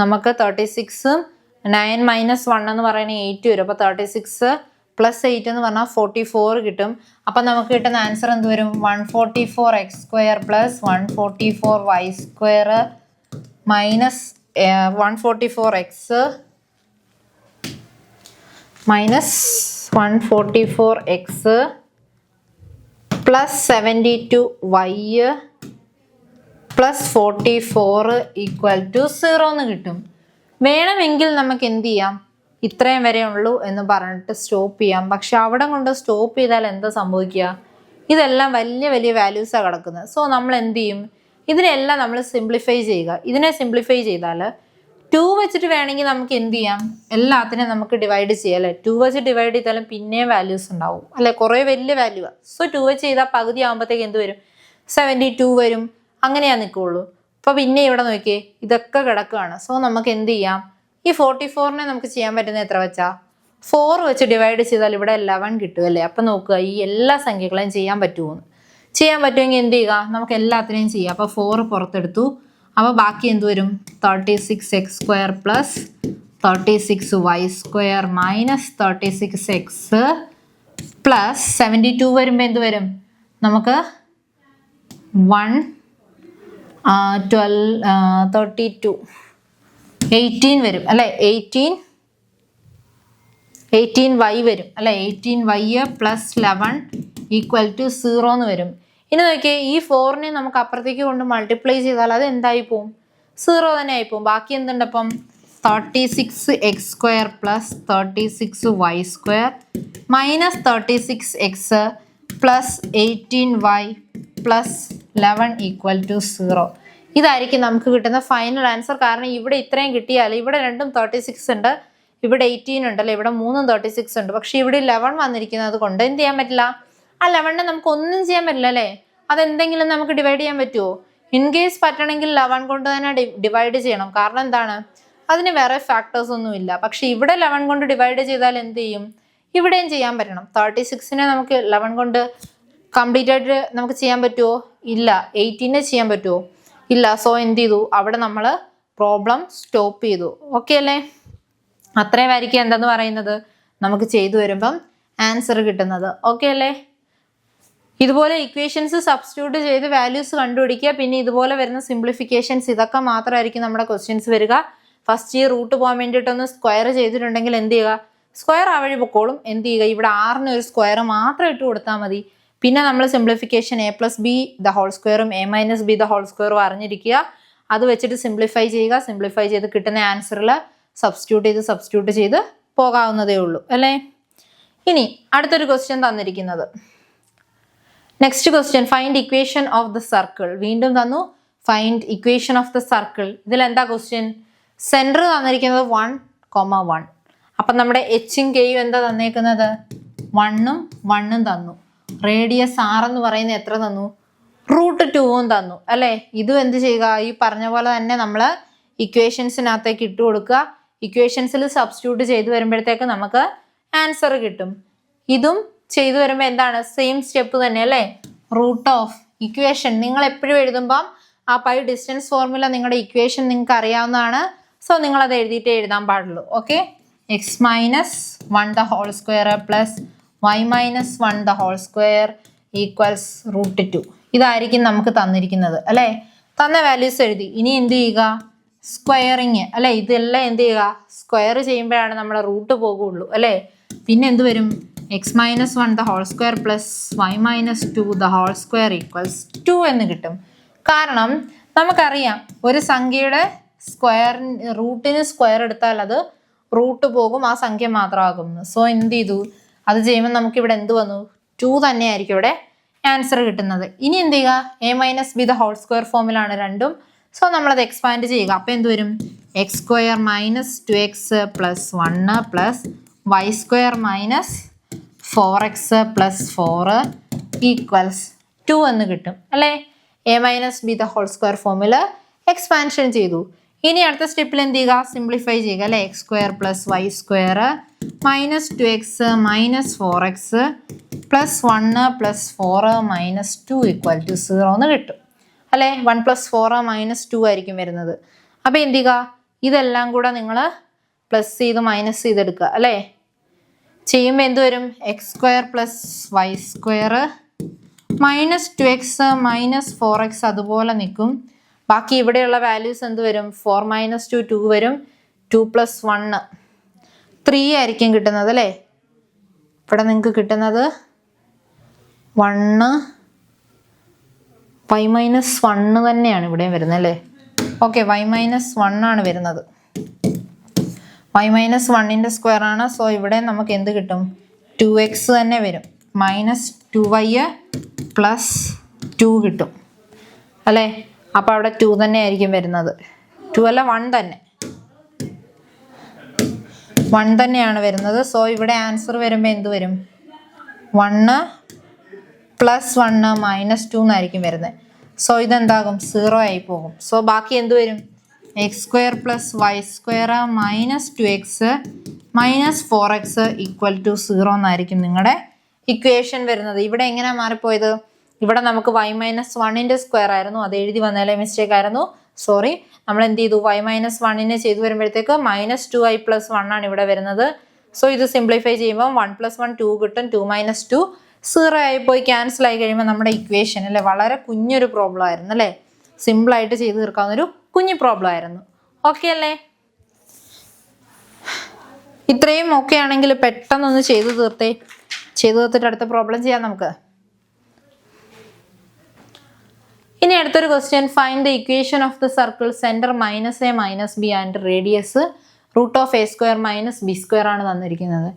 നമുക്ക് 36 9 മൈനസ് 1 എന്ന് പറയുന്നത് 8 വരും. അപ്പോൾ 36 പ്ലസ് 8 എന്ന് പറഞ്ഞാൽ 44 കിട്ടും. അപ്പം നമുക്ക് കിട്ടുന്ന ആൻസർ എന്ത് വരും? 144x² plus 144y² minus 144x minus 144x plus 72y plus 44 equal to 0 എന്ന് കിട്ടും. വേണമെങ്കിൽ നമുക്ക് എന്ത് ചെയ്യാം? ഇത്രയും വരെ ഉള്ളൂ എന്ന് പറഞ്ഞിട്ട് സ്റ്റോപ്പ് ചെയ്യാം. പക്ഷെ അവിടെ കൊണ്ട് സ്റ്റോപ്പ് ചെയ്താൽ എന്താ സംഭവിക്കുക? ഇതെല്ലാം വലിയ വലിയ വാല്യൂസാണ് കിടക്കുന്നത്. സോ നമ്മൾ എന്ത് ചെയ്യും? ഇതിനെല്ലാം നമ്മൾ സിംപ്ലിഫൈ ചെയ്യുക. ഇതിനെ സിംപ്ലിഫൈ ചെയ്താൽ 2 വെച്ചിട്ട് വേണമെങ്കിൽ നമുക്ക് എന്ത് ചെയ്യാം? എല്ലാത്തിനും നമുക്ക് ഡിവൈഡ് ചെയ്യാം അല്ലേ? 2 വെച്ച് ഡിവൈഡ് ചെയ്താലും പിന്നെയും വാല്യൂസ് ഉണ്ടാവും അല്ലേ? കുറേ വലിയ വാല്യൂ ആണ്. സോ 2 വെച്ച് ചെയ്താൽ പകുതി ആകുമ്പോഴത്തേക്ക് എന്ത് വരും? 72 വരും. അങ്ങനെയാ നിൽക്കുള്ളൂ. അപ്പോൾ പിന്നെ ഇവിടെ നോക്കിയേ, ഇതൊക്കെ കിടക്കുകയാണ്. സോ നമുക്ക് എന്ത് ചെയ്യാം? ഈ 44നെ നമുക്ക് ചെയ്യാൻ പറ്റുന്ന എത്ര വെച്ചാ? 4 വെച്ച് ഡിവൈഡ് ചെയ്താൽ ഇവിടെ 11 കിട്ടും അല്ലേ? അപ്പം നോക്കുക, ഈ എല്ലാ സംഖ്യകളെയും ചെയ്യാൻ പറ്റുമെന്ന്. ചെയ്യാൻ പറ്റുമെങ്കിൽ എന്ത് ചെയ്യുക? നമുക്ക് എല്ലാത്തിനെയും ചെയ്യാം. അപ്പോൾ 4 പുറത്തെടുത്തു. അപ്പോൾ ബാക്കി എന്ത് വരും? 36x² plus 36y² minus 36x plus 72 വരുമ്പോൾ എന്ത് വരും? നമുക്ക് 32 18 വരും അല്ലേ? 18y വരും അല്ലേ? 18y പ്ലസ് 11 ഈക്വൽ ടു 0 എന്ന് വരും. ഇനി നോക്കിയേ, ഈ 4നെ നമുക്ക് അപ്പുറത്തേക്ക് കൊണ്ട് മൾട്ടിപ്ലൈ ചെയ്താൽ അത് എന്തായി പോവും? 0 തന്നെ ആയിപ്പോവും. ബാക്കി എന്തുണ്ട് അപ്പം? 36x² plus 36y² minus 36x plus 18y plus 11 equal to 0. ഇതായിരിക്കും നമുക്ക് കിട്ടുന്ന ഫൈനൽ ആൻസർ. കാരണം ഇവിടെ ഇത്രയും കിട്ടിയാൽ ഇവിടെ രണ്ടും 36 ഉണ്ട്, ഇവിടെ 18 ഉണ്ടല്ലോ, ഇവിടെ 3ഉം 36 ഉണ്ട്. പക്ഷെ ഇവിടെ 11 വന്നിരിക്കുന്നത് കൊണ്ട് എന്ത് ചെയ്യാൻ പറ്റില്ല? ആ 11നെ നമുക്ക് ഒന്നും ചെയ്യാൻ പറ്റില്ല അല്ലേ? അതെന്തെങ്കിലും നമുക്ക് ഡിവൈഡ് ചെയ്യാൻ പറ്റുമോ? ഇൻ കേസ് പറ്റണമെങ്കിൽ 11 കൊണ്ട് തന്നെ ഡിവൈഡ് ചെയ്യണം. കാരണം എന്താണ്? അതിന് വേറെ ഫാക്ടേഴ്സ് ഒന്നും ഇല്ല. പക്ഷെ ഇവിടെ 11 കൊണ്ട് ഡിവൈഡ് ചെയ്താൽ എന്ത് ചെയ്യും? ഇവിടെയും ചെയ്യാൻ പറ്റണം. 36നെ നമുക്ക് 11 കൊണ്ട് കംപ്ലീറ്റ് ആയിട്ട് നമുക്ക് ചെയ്യാൻ പറ്റുമോ? ഇല്ല. 18നെ ചെയ്യാൻ പറ്റുമോ? ഇല്ല. സോ എന്ത് ചെയ്തു? അവിടെ നമ്മൾ പ്രോബ്ലം സ്റ്റോപ്പ് ചെയ്തു. ഓക്കെ അല്ലേ? അത്രയും ആയിരിക്കും എന്തെന്ന് പറയുന്നത് നമുക്ക് ചെയ്തു വരുമ്പം ആൻസർ കിട്ടുന്നത്. ഓക്കെ അല്ലേ? ഇതുപോലെ ഇക്വേഷൻസ് സബ്സ്റ്റിറ്റ്യൂട്ട് ചെയ്ത് വാല്യൂസ് കണ്ടുപിടിക്കുക. പിന്നെ ഇതുപോലെ വരുന്ന സിംപ്ലിഫിക്കേഷൻസ്, ഇതൊക്കെ മാത്രമായിരിക്കും നമ്മുടെ ക്വസ്റ്റ്യൻസ് വരിക. ഫസ്റ്റ് ഈ റൂട്ട് പോകാൻ വേണ്ടിയിട്ടൊന്ന് സ്ക്വയർ ചെയ്തിട്ടുണ്ടെങ്കിൽ എന്ത് ചെയ്യുക? സ്ക്വയർ ആ വഴി പൊക്കോളും. എന്ത് ചെയ്യുക? ഇവിടെ 6ന് ഒരു സ്ക്വയർ മാത്രം ഇട്ട് കൊടുത്താൽ മതി. പിന്നെ നമ്മൾ simplification a plus B the whole സ്ക്വയറും a minus B the whole സ്ക്വയറും അറിഞ്ഞിരിക്കുക. അത് വെച്ചിട്ട് സിംപ്ലിഫൈ ചെയ്യുക. സിംപ്ലിഫൈ ചെയ്ത് കിട്ടുന്ന ആൻസറിൽ സബ്സ്റ്റിറ്റ്യൂട്ട് ചെയ്ത് പോകാവുന്നതേ ഉള്ളൂ അല്ലേ. ഇനി അടുത്തൊരു ക്വസ്റ്റ്യൻ തന്നിരിക്കുന്നത്, next question, find equation of the circle. വീണ്ടും തന്നു, find equation of the circle. ഇതിൽ എന്താ ക്വസ്റ്റ്യൻ? സെന്റർ തന്നിരിക്കുന്നത് 1,1. അപ്പം നമ്മുടെ എച്ചും കെയും എന്താ തന്നേക്കുന്നത്? 1ഉം 1ഉം തന്നു. റേഡിയസ് R എന്ന് പറയുന്നത് എത്ര തന്നു? √2 തന്നു അല്ലേ. ഇതും എന്ത് ചെയ്യുക? ഈ പറഞ്ഞ പോലെ തന്നെ നമ്മൾ ഇക്വേഷൻസിനകത്തേക്ക് ഇട്ട് കൊടുക്കുക. ഇക്വേഷൻസിൽ സബ്സ്റ്റിറ്റ്യൂട്ട് ചെയ്ത് വരുമ്പോഴത്തേക്ക് നമുക്ക് ആൻസർ കിട്ടും. ഇതും ചെയ്തു വരുമ്പോൾ എന്താണ്? സെയിം സ്റ്റെപ്പ് തന്നെ അല്ലേ. റൂട്ട് ഓഫ് ഇക്വേഷൻ നിങ്ങൾ എപ്പോഴും എഴുതുമ്പം ആ പൈ ഡിസ്റ്റൻസ് ഫോർമുല നിങ്ങളുടെ ഇക്വേഷൻ നിങ്ങൾക്ക് അറിയാവുന്നതാണ്. സോ നിങ്ങൾ അത് എഴുതിയിട്ടേ എഴുതാൻ പാടുള്ളൂ. Okay, x minus 1 the whole square plus y minus 1 the whole square equals √2. ഇതായിരിക്കും നമുക്ക് തന്നിരിക്കുന്നത് അല്ലേ. തന്ന വാല്യൂസ് എഴുതി. ഇനി എന്ത് ചെയ്യുക? സ്ക്വയറിങ് അല്ലേ. ഇതെല്ലാം എന്ത് ചെയ്യുക? സ്ക്വയർ ചെയ്യുമ്പോഴാണ് നമ്മുടെ റൂട്ട് പോകുള്ളൂ അല്ലേ. പിന്നെ എന്ത് വരും? X minus 1 the whole square plus y minus 2 the whole square equals 2 എന്ന് കിട്ടും. കാരണം നമുക്കറിയാം ഒരു സംഖ്യയുടെ റൂട്ടിന് സ്ക്വയർ എടുത്താൽ അത് റൂട്ട് പോകും, ആ സംഖ്യ മാത്രമാകുന്നു. സോ എന്ത് ചെയ്തു? അത് ചെയ്യുമ്പോൾ നമുക്ക് ഇവിടെ എന്ത് വന്നു? 2 തന്നെയായിരിക്കും ഇവിടെ ആൻസർ കിട്ടുന്നത്. ഇനി എന്ത് ചെയ്യുക? A minus B the whole square ഫോമിലാണ് രണ്ടും. സോ നമ്മളത് എക്സ്പാൻഡ് ചെയ്യുക. അപ്പം എന്ത് വരും? X square minus 2x plus 1 plus Y square minus 4x plus 4 equals 2 എന്ന് കിട്ടും അല്ലേ. A minus B the whole square ഫോമിൽ എക്സ്പാൻഷൻ ചെയ്തു. ഇനി അടുത്ത സ്റ്റെപ്പിൽ എന്ത് ചെയ്യുക? സിംപ്ലിഫൈ ചെയ്യുക അല്ലേ. X square plus Y square minus 2x minus 4x plus 1 plus 4 minus 2 equal to 0 എന്ന് കിട്ടും അല്ലേ. 1 പ്ലസ് 4 മൈനസ് 2 ആയിരിക്കും വരുന്നത്. അപ്പോൾ എന്ത് ചെയ്യുക? ഇതെല്ലാം കൂടെ നിങ്ങൾ പ്ലസ് ചെയ്ത് മൈനസ് ചെയ്തെടുക്കുക അല്ലേ. ചെയ്യുമ്പോൾ എന്ത് വരും? X square plus Y square minus 2x minus 4x അതുപോലെ നിൽക്കും. ബാക്കി ഇവിടെയുള്ള വാല്യൂസ് എന്ത് വരും? 4 മൈനസ് 2 2 വരും. 2 പ്ലസ് 1 3 ആയിരിക്കും കിട്ടുന്നത് അല്ലേ. ഇവിടെ നിങ്ങൾക്ക് കിട്ടുന്നത് 1 y മൈനസ് 1 തന്നെയാണ് ഇവിടെയും വരുന്നത് അല്ലേ. ഓക്കെ, y മൈനസ് 1 ആണ് വരുന്നത്. y മൈനസ് 1ൻ്റെ സ്ക്വയർ ആണ്. സോ ഇവിടെ നമുക്ക് എന്ത് കിട്ടും? 2x തന്നെ വരും. മൈനസ് 2y പ്ലസ് 2 കിട്ടും അല്ലേ. അപ്പോൾ അവിടെ 2 തന്നെ ആയിരിക്കും വരുന്നത്. 2 അല്ല 1 തന്നെ, 1 തന്നെയാണ് വരുന്നത്. സോ ഇവിടെ ആൻസർ വരുമ്പോൾ എന്ത് വരും? 1 പ്ലസ് 1 മൈനസ് 2 എന്നായിരിക്കും വരുന്നത്. സോ ഇതെന്താകും? 0 ആയി പോകും. സോ ബാക്കി എന്ത് വരും? X square plus Y square minus 2x minus 4x equal to 0 എന്നായിരിക്കും നിങ്ങളുടെ ഇക്വേഷൻ വരുന്നത്. ഇവിടെ എങ്ങനെയാണ് മാറിപ്പോയത്? ഇവിടെ നമുക്ക് y മൈനസ് 1ൻ്റെ സ്ക്വയർ ആയിരുന്നു, അത് എഴുതി വന്നാലേ മിസ്റ്റേക്ക് ആയിരുന്നു, സോറി. നമ്മൾ എന്ത് ചെയ്തു? y മൈനസ് 1നെ ചെയ്തു വരുമ്പോഴത്തേക്ക് മൈനസ് 2i പ്ലസ് 1 ആണ് ഇവിടെ വരുന്നത്. സോ ഇത് സിംപ്ലിഫൈ ചെയ്യുമ്പോൾ 1 പ്ലസ് 1 2 കിട്ടും. 2 മൈനസ് 2 0 ആയി പോയി ക്യാൻസൽ ആയി കഴിയുമ്പോൾ നമ്മുടെ ഇക്വേഷൻ അല്ലേ വളരെ കുഞ്ഞൊരു പ്രോബ്ലം ആയിരുന്നു അല്ലേ. സിമ്പിളായിട്ട് ചെയ്ത് തീർക്കാവുന്നൊരു കുഞ്ഞു പ്രോബ്ലം ആയിരുന്നു. ഓക്കെ അല്ലേ? ഇത്രയും ഓക്കെ ആണെങ്കിൽ പെട്ടെന്നൊന്ന് ചെയ്തു തീർത്തിട്ട് അടുത്ത പ്രോബ്ലം ചെയ്യാം നമുക്ക്. ഇനി അടുത്തൊരു question, find the equation of the circle centre minus A minus B and radius root of A square minus B square ആണ് തന്നിരിക്കുന്നത്.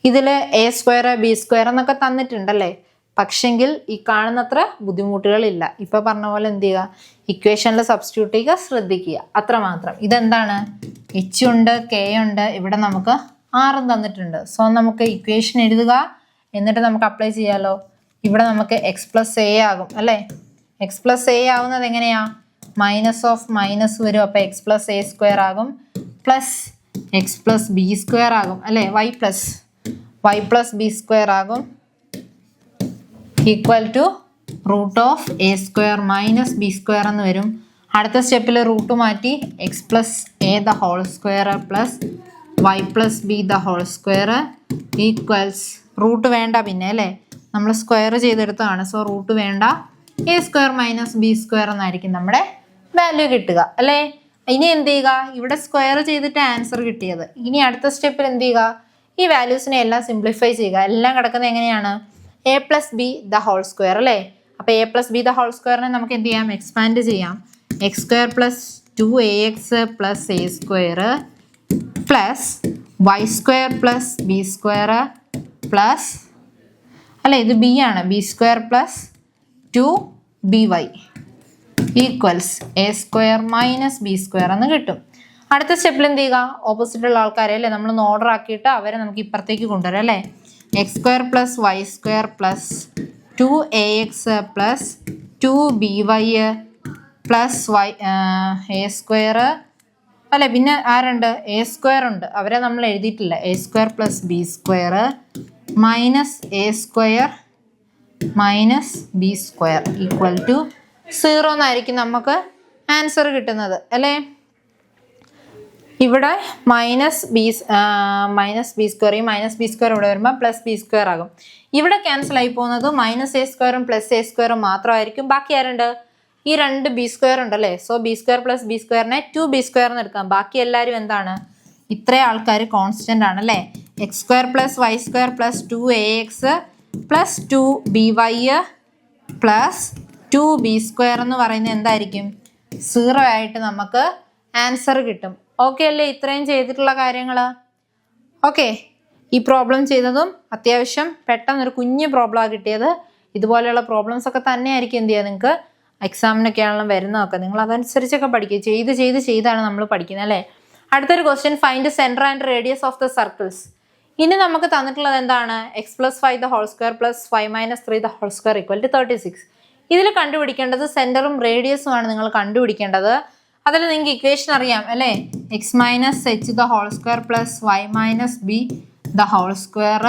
ഇതിൽ എ സ്ക്വയർ ബി സ്ക്വയർ എന്നൊക്കെ തന്നിട്ടുണ്ടല്ലേ. പക്ഷെങ്കിൽ ഈ കാണുന്നത്ര ബുദ്ധിമുട്ടുകളില്ല. ഇപ്പം പറഞ്ഞ പോലെ എന്ത് ചെയ്യുക? ഇക്വേഷനിൽ സബ്സ്റ്റിറ്റ്യൂട്ട് ചെയ്യുക, ശ്രദ്ധിക്കുക, അത്രമാത്രം. ഇതെന്താണ്? എച്ച് ഉണ്ട്, കെ ഉണ്ട്, ഇവിടെ നമുക്ക് ആറും തന്നിട്ടുണ്ട്. സോ നമുക്ക് ഇക്വേഷൻ എഴുതുക, എന്നിട്ട് നമുക്ക് അപ്ലൈ ചെയ്യാമല്ലോ. ഇവിടെ നമുക്ക് എക്സ് പ്ലസ് എ ആകും അല്ലേ. എക്സ് പ്ലസ് എ ആവുന്നത് എങ്ങനെയാ? മൈനസ് ഓഫ് മൈനസ് വരും. അപ്പോൾ എക്സ് പ്ലസ് എ സ്ക്വയർ ആകും plus X plus B square ആകും അല്ലേ. വൈ പ്ലസ് ബി സ്ക്വയർ ആകും equal to root of A square minus B square എന്ന് വരും. അടുത്ത സ്റ്റെപ്പിൽ റൂട്ട് മാറ്റി X plus A the whole square plus Y plus B the whole square equals root വേണ്ട പിന്നെ അല്ലേ, നമ്മൾ സ്ക്വയർ ചെയ്തെടുത്തതാണ്. സോ റൂട്ട് വേണ്ട, A square minus B square എന്നായിരിക്കും നമ്മുടെ വാല്യൂ കിട്ടുക അല്ലേ. ഇനി എന്ത് ചെയ്യുക? ഇവിടെ സ്ക്വയർ ചെയ്തിട്ട് ആൻസർ കിട്ടിയത്. ഇനി അടുത്ത സ്റ്റെപ്പിൽ എന്ത് ചെയ്യുക? ഈ വാല്യൂസിനെ എല്ലാം സിംപ്ലിഫൈ ചെയ്യുക. എല്ലാം കിടക്കുന്നത് എങ്ങനെയാണ്? A plus B the whole square അല്ലേ. അപ്പോൾ a plus B the whole സ്ക്വയറിനെ നമുക്ക് എന്ത് ചെയ്യാം, എക്സ്പാൻഡ് ചെയ്യാം. X square plus 2ax plus A square plus Y square plus B square plus അല്ലേ, ഇത് ബി ആണ്, b square plus 2by equals a square minus B square എന്ന് കിട്ടും. അടുത്ത സ്റ്റെപ്പിൽ എന്ത് ചെയ്യുക, ഓപ്പോസിറ്റ് ഉള്ള ആൾക്കാരെ അല്ലേ നമ്മളൊന്ന് ഓർഡർ ആക്കിയിട്ട് അവരെ നമുക്ക് ഇപ്പുറത്തേക്ക് കൊണ്ടുവരാം അല്ലേ. X square plus Y square plus 2ax plus 2by plus A square അല്ലേ. പിന്നെ ആരുണ്ട്, എ സ്ക്വയർ ഉണ്ട്, അവരെ നമ്മൾ എഴുതിയിട്ടില്ല. A square plus B square minus A square minus B square equal to 0 എന്നായിരിക്കും നമുക്ക് ആൻസർ കിട്ടുന്നത് അല്ലേ. ഇവിടെ മൈനസ് ബി സ്ക്വയർ, ഈ മൈനസ് ബി സ്ക്വയർ ഇവിടെ വരുമ്പോൾ പ്ലസ് ബി സ്ക്വയർ ആകും. ഇവിടെ ക്യാൻസൽ ആയി പോകുന്നത് മൈനസ് എ സ്ക്വയറും പ്ലസ് എ സ്ക്വയറും മാത്രമായിരിക്കും. ബാക്കി ആരുണ്ട്, ഈ 2 ബി സ്ക്വയർ ഉണ്ടല്ലേ. So b square plus b സ്ക്വയറിനെ 2b സ്ക്വയർ എന്ന് എടുക്കാം. ബാക്കി എല്ലാവരും എന്താണ്, ഇത്രയും ആൾക്കാർ കോൺസ്റ്റന്റ് ആണ് അല്ലേ. X square plus Y square plus 2ax plus 2by plus 2b square എന്ന് പറയുന്നത് എന്തായിരിക്കും, 0 ആയിട്ട് നമുക്ക് ആൻസർ കിട്ടും. ഓക്കെ അല്ലേ, ഇത്രയും ചെയ്തിട്ടുള്ള കാര്യങ്ങൾ. ഓക്കെ, ഈ പ്രോബ്ലം ചെയ്തതും അത്യാവശ്യം പെട്ടെന്നൊരു കുഞ്ഞ് പ്രോബ്ലമാണ് കിട്ടിയത്. ഇതുപോലെയുള്ള പ്രോബ്ലംസ് ഒക്കെ തന്നെയായിരിക്കും എന്ത് ചെയ്യുക, നിങ്ങൾക്ക് എക്സാമിനൊക്കെ ആണെങ്കിലും വരുന്നതൊക്കെ നിങ്ങൾ അതനുസരിച്ചൊക്കെ പഠിക്കുക. ചെയ്താണ് നമ്മൾ പഠിക്കുന്നത് അല്ലേ. അടുത്തൊരു question, find centre and radius of the circles. ഇനി നമുക്ക് തന്നിട്ടുള്ളത് എന്താണ്, X plus 5 the whole square plus 5 minus 3 the whole square equal to 36. ഇതിൽ കണ്ടുപിടിക്കേണ്ടത് സെൻറ്ററും റേഡിയസും ആണ് നിങ്ങൾ കണ്ടുപിടിക്കേണ്ടത്. അതിൽ നിങ്ങൾക്ക് ഇക്വേഷൻ അറിയാം അല്ലേ. X minus H the whole square plus Y minus B the whole square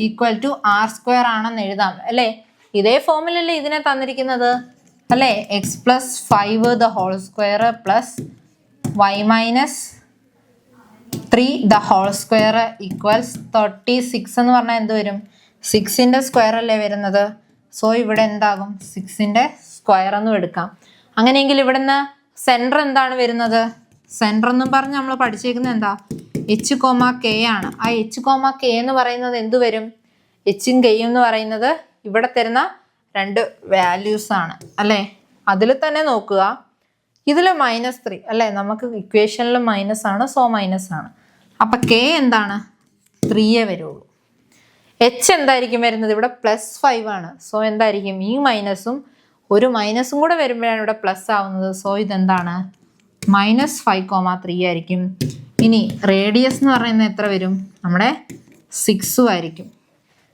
equal to R square ആണെന്ന് എഴുതാം അല്ലേ. ഇതേ ഫോമിലല്ലേ ഇതിനെ തന്നിരിക്കുന്നത് അല്ലേ. X plus 5 the whole square plus Y minus 3 the whole square equals 36 എന്ന് പറഞ്ഞാൽ എന്ത് വരും, 6ന്റെ സ്ക്വയർ അല്ലേ വരുന്നത്. സോ ഇവിടെ എന്താകും, 6ന്റെ സ്ക്വയർ എന്നും എടുക്കാം. അങ്ങനെയെങ്കിൽ ഇവിടുന്ന് സെൻറ്റർ എന്താണ് വരുന്നത്, സെൻറ്റർ എന്നും പറഞ്ഞ് നമ്മൾ പഠിച്ചേക്കുന്നത് എന്താ, എച്ച് കോമ കെ ആണ്. ആ എച്ച് കോമ കെ എന്ന് പറയുന്നത് എന്ത് വരും, എച്ചും കെയും എന്ന് പറയുന്നത് ഇവിടെ തരുന്ന 2 വാല്യൂസ് ആണ് അല്ലേ. അതിൽ തന്നെ നോക്കുക, ഇതിൽ -3 അല്ലേ, നമുക്ക് ഇക്വേഷനിൽ മൈനസ് ആണ്, സോ മൈനസ് ആണ്. അപ്പം കെ എന്താണ്, 3 വരുള്ളൂ. എച്ച് എന്തായിരിക്കും വരുന്നത്, ഇവിടെ +5 ആണ്. സോ എന്തായിരിക്കും, ഈ മൈനസും ഒരു മൈനസും കൂടെ വരുമ്പോഴാണ് ഇവിടെ പ്ലസ് ആവുന്നത്. സോ ഇതെന്താണ്, -5,3 ആയിരിക്കും. ഇനി റേഡിയസ് എന്ന് പറയുന്നത് എത്ര വരും, നമ്മുടെ 6 ആയിരിക്കും.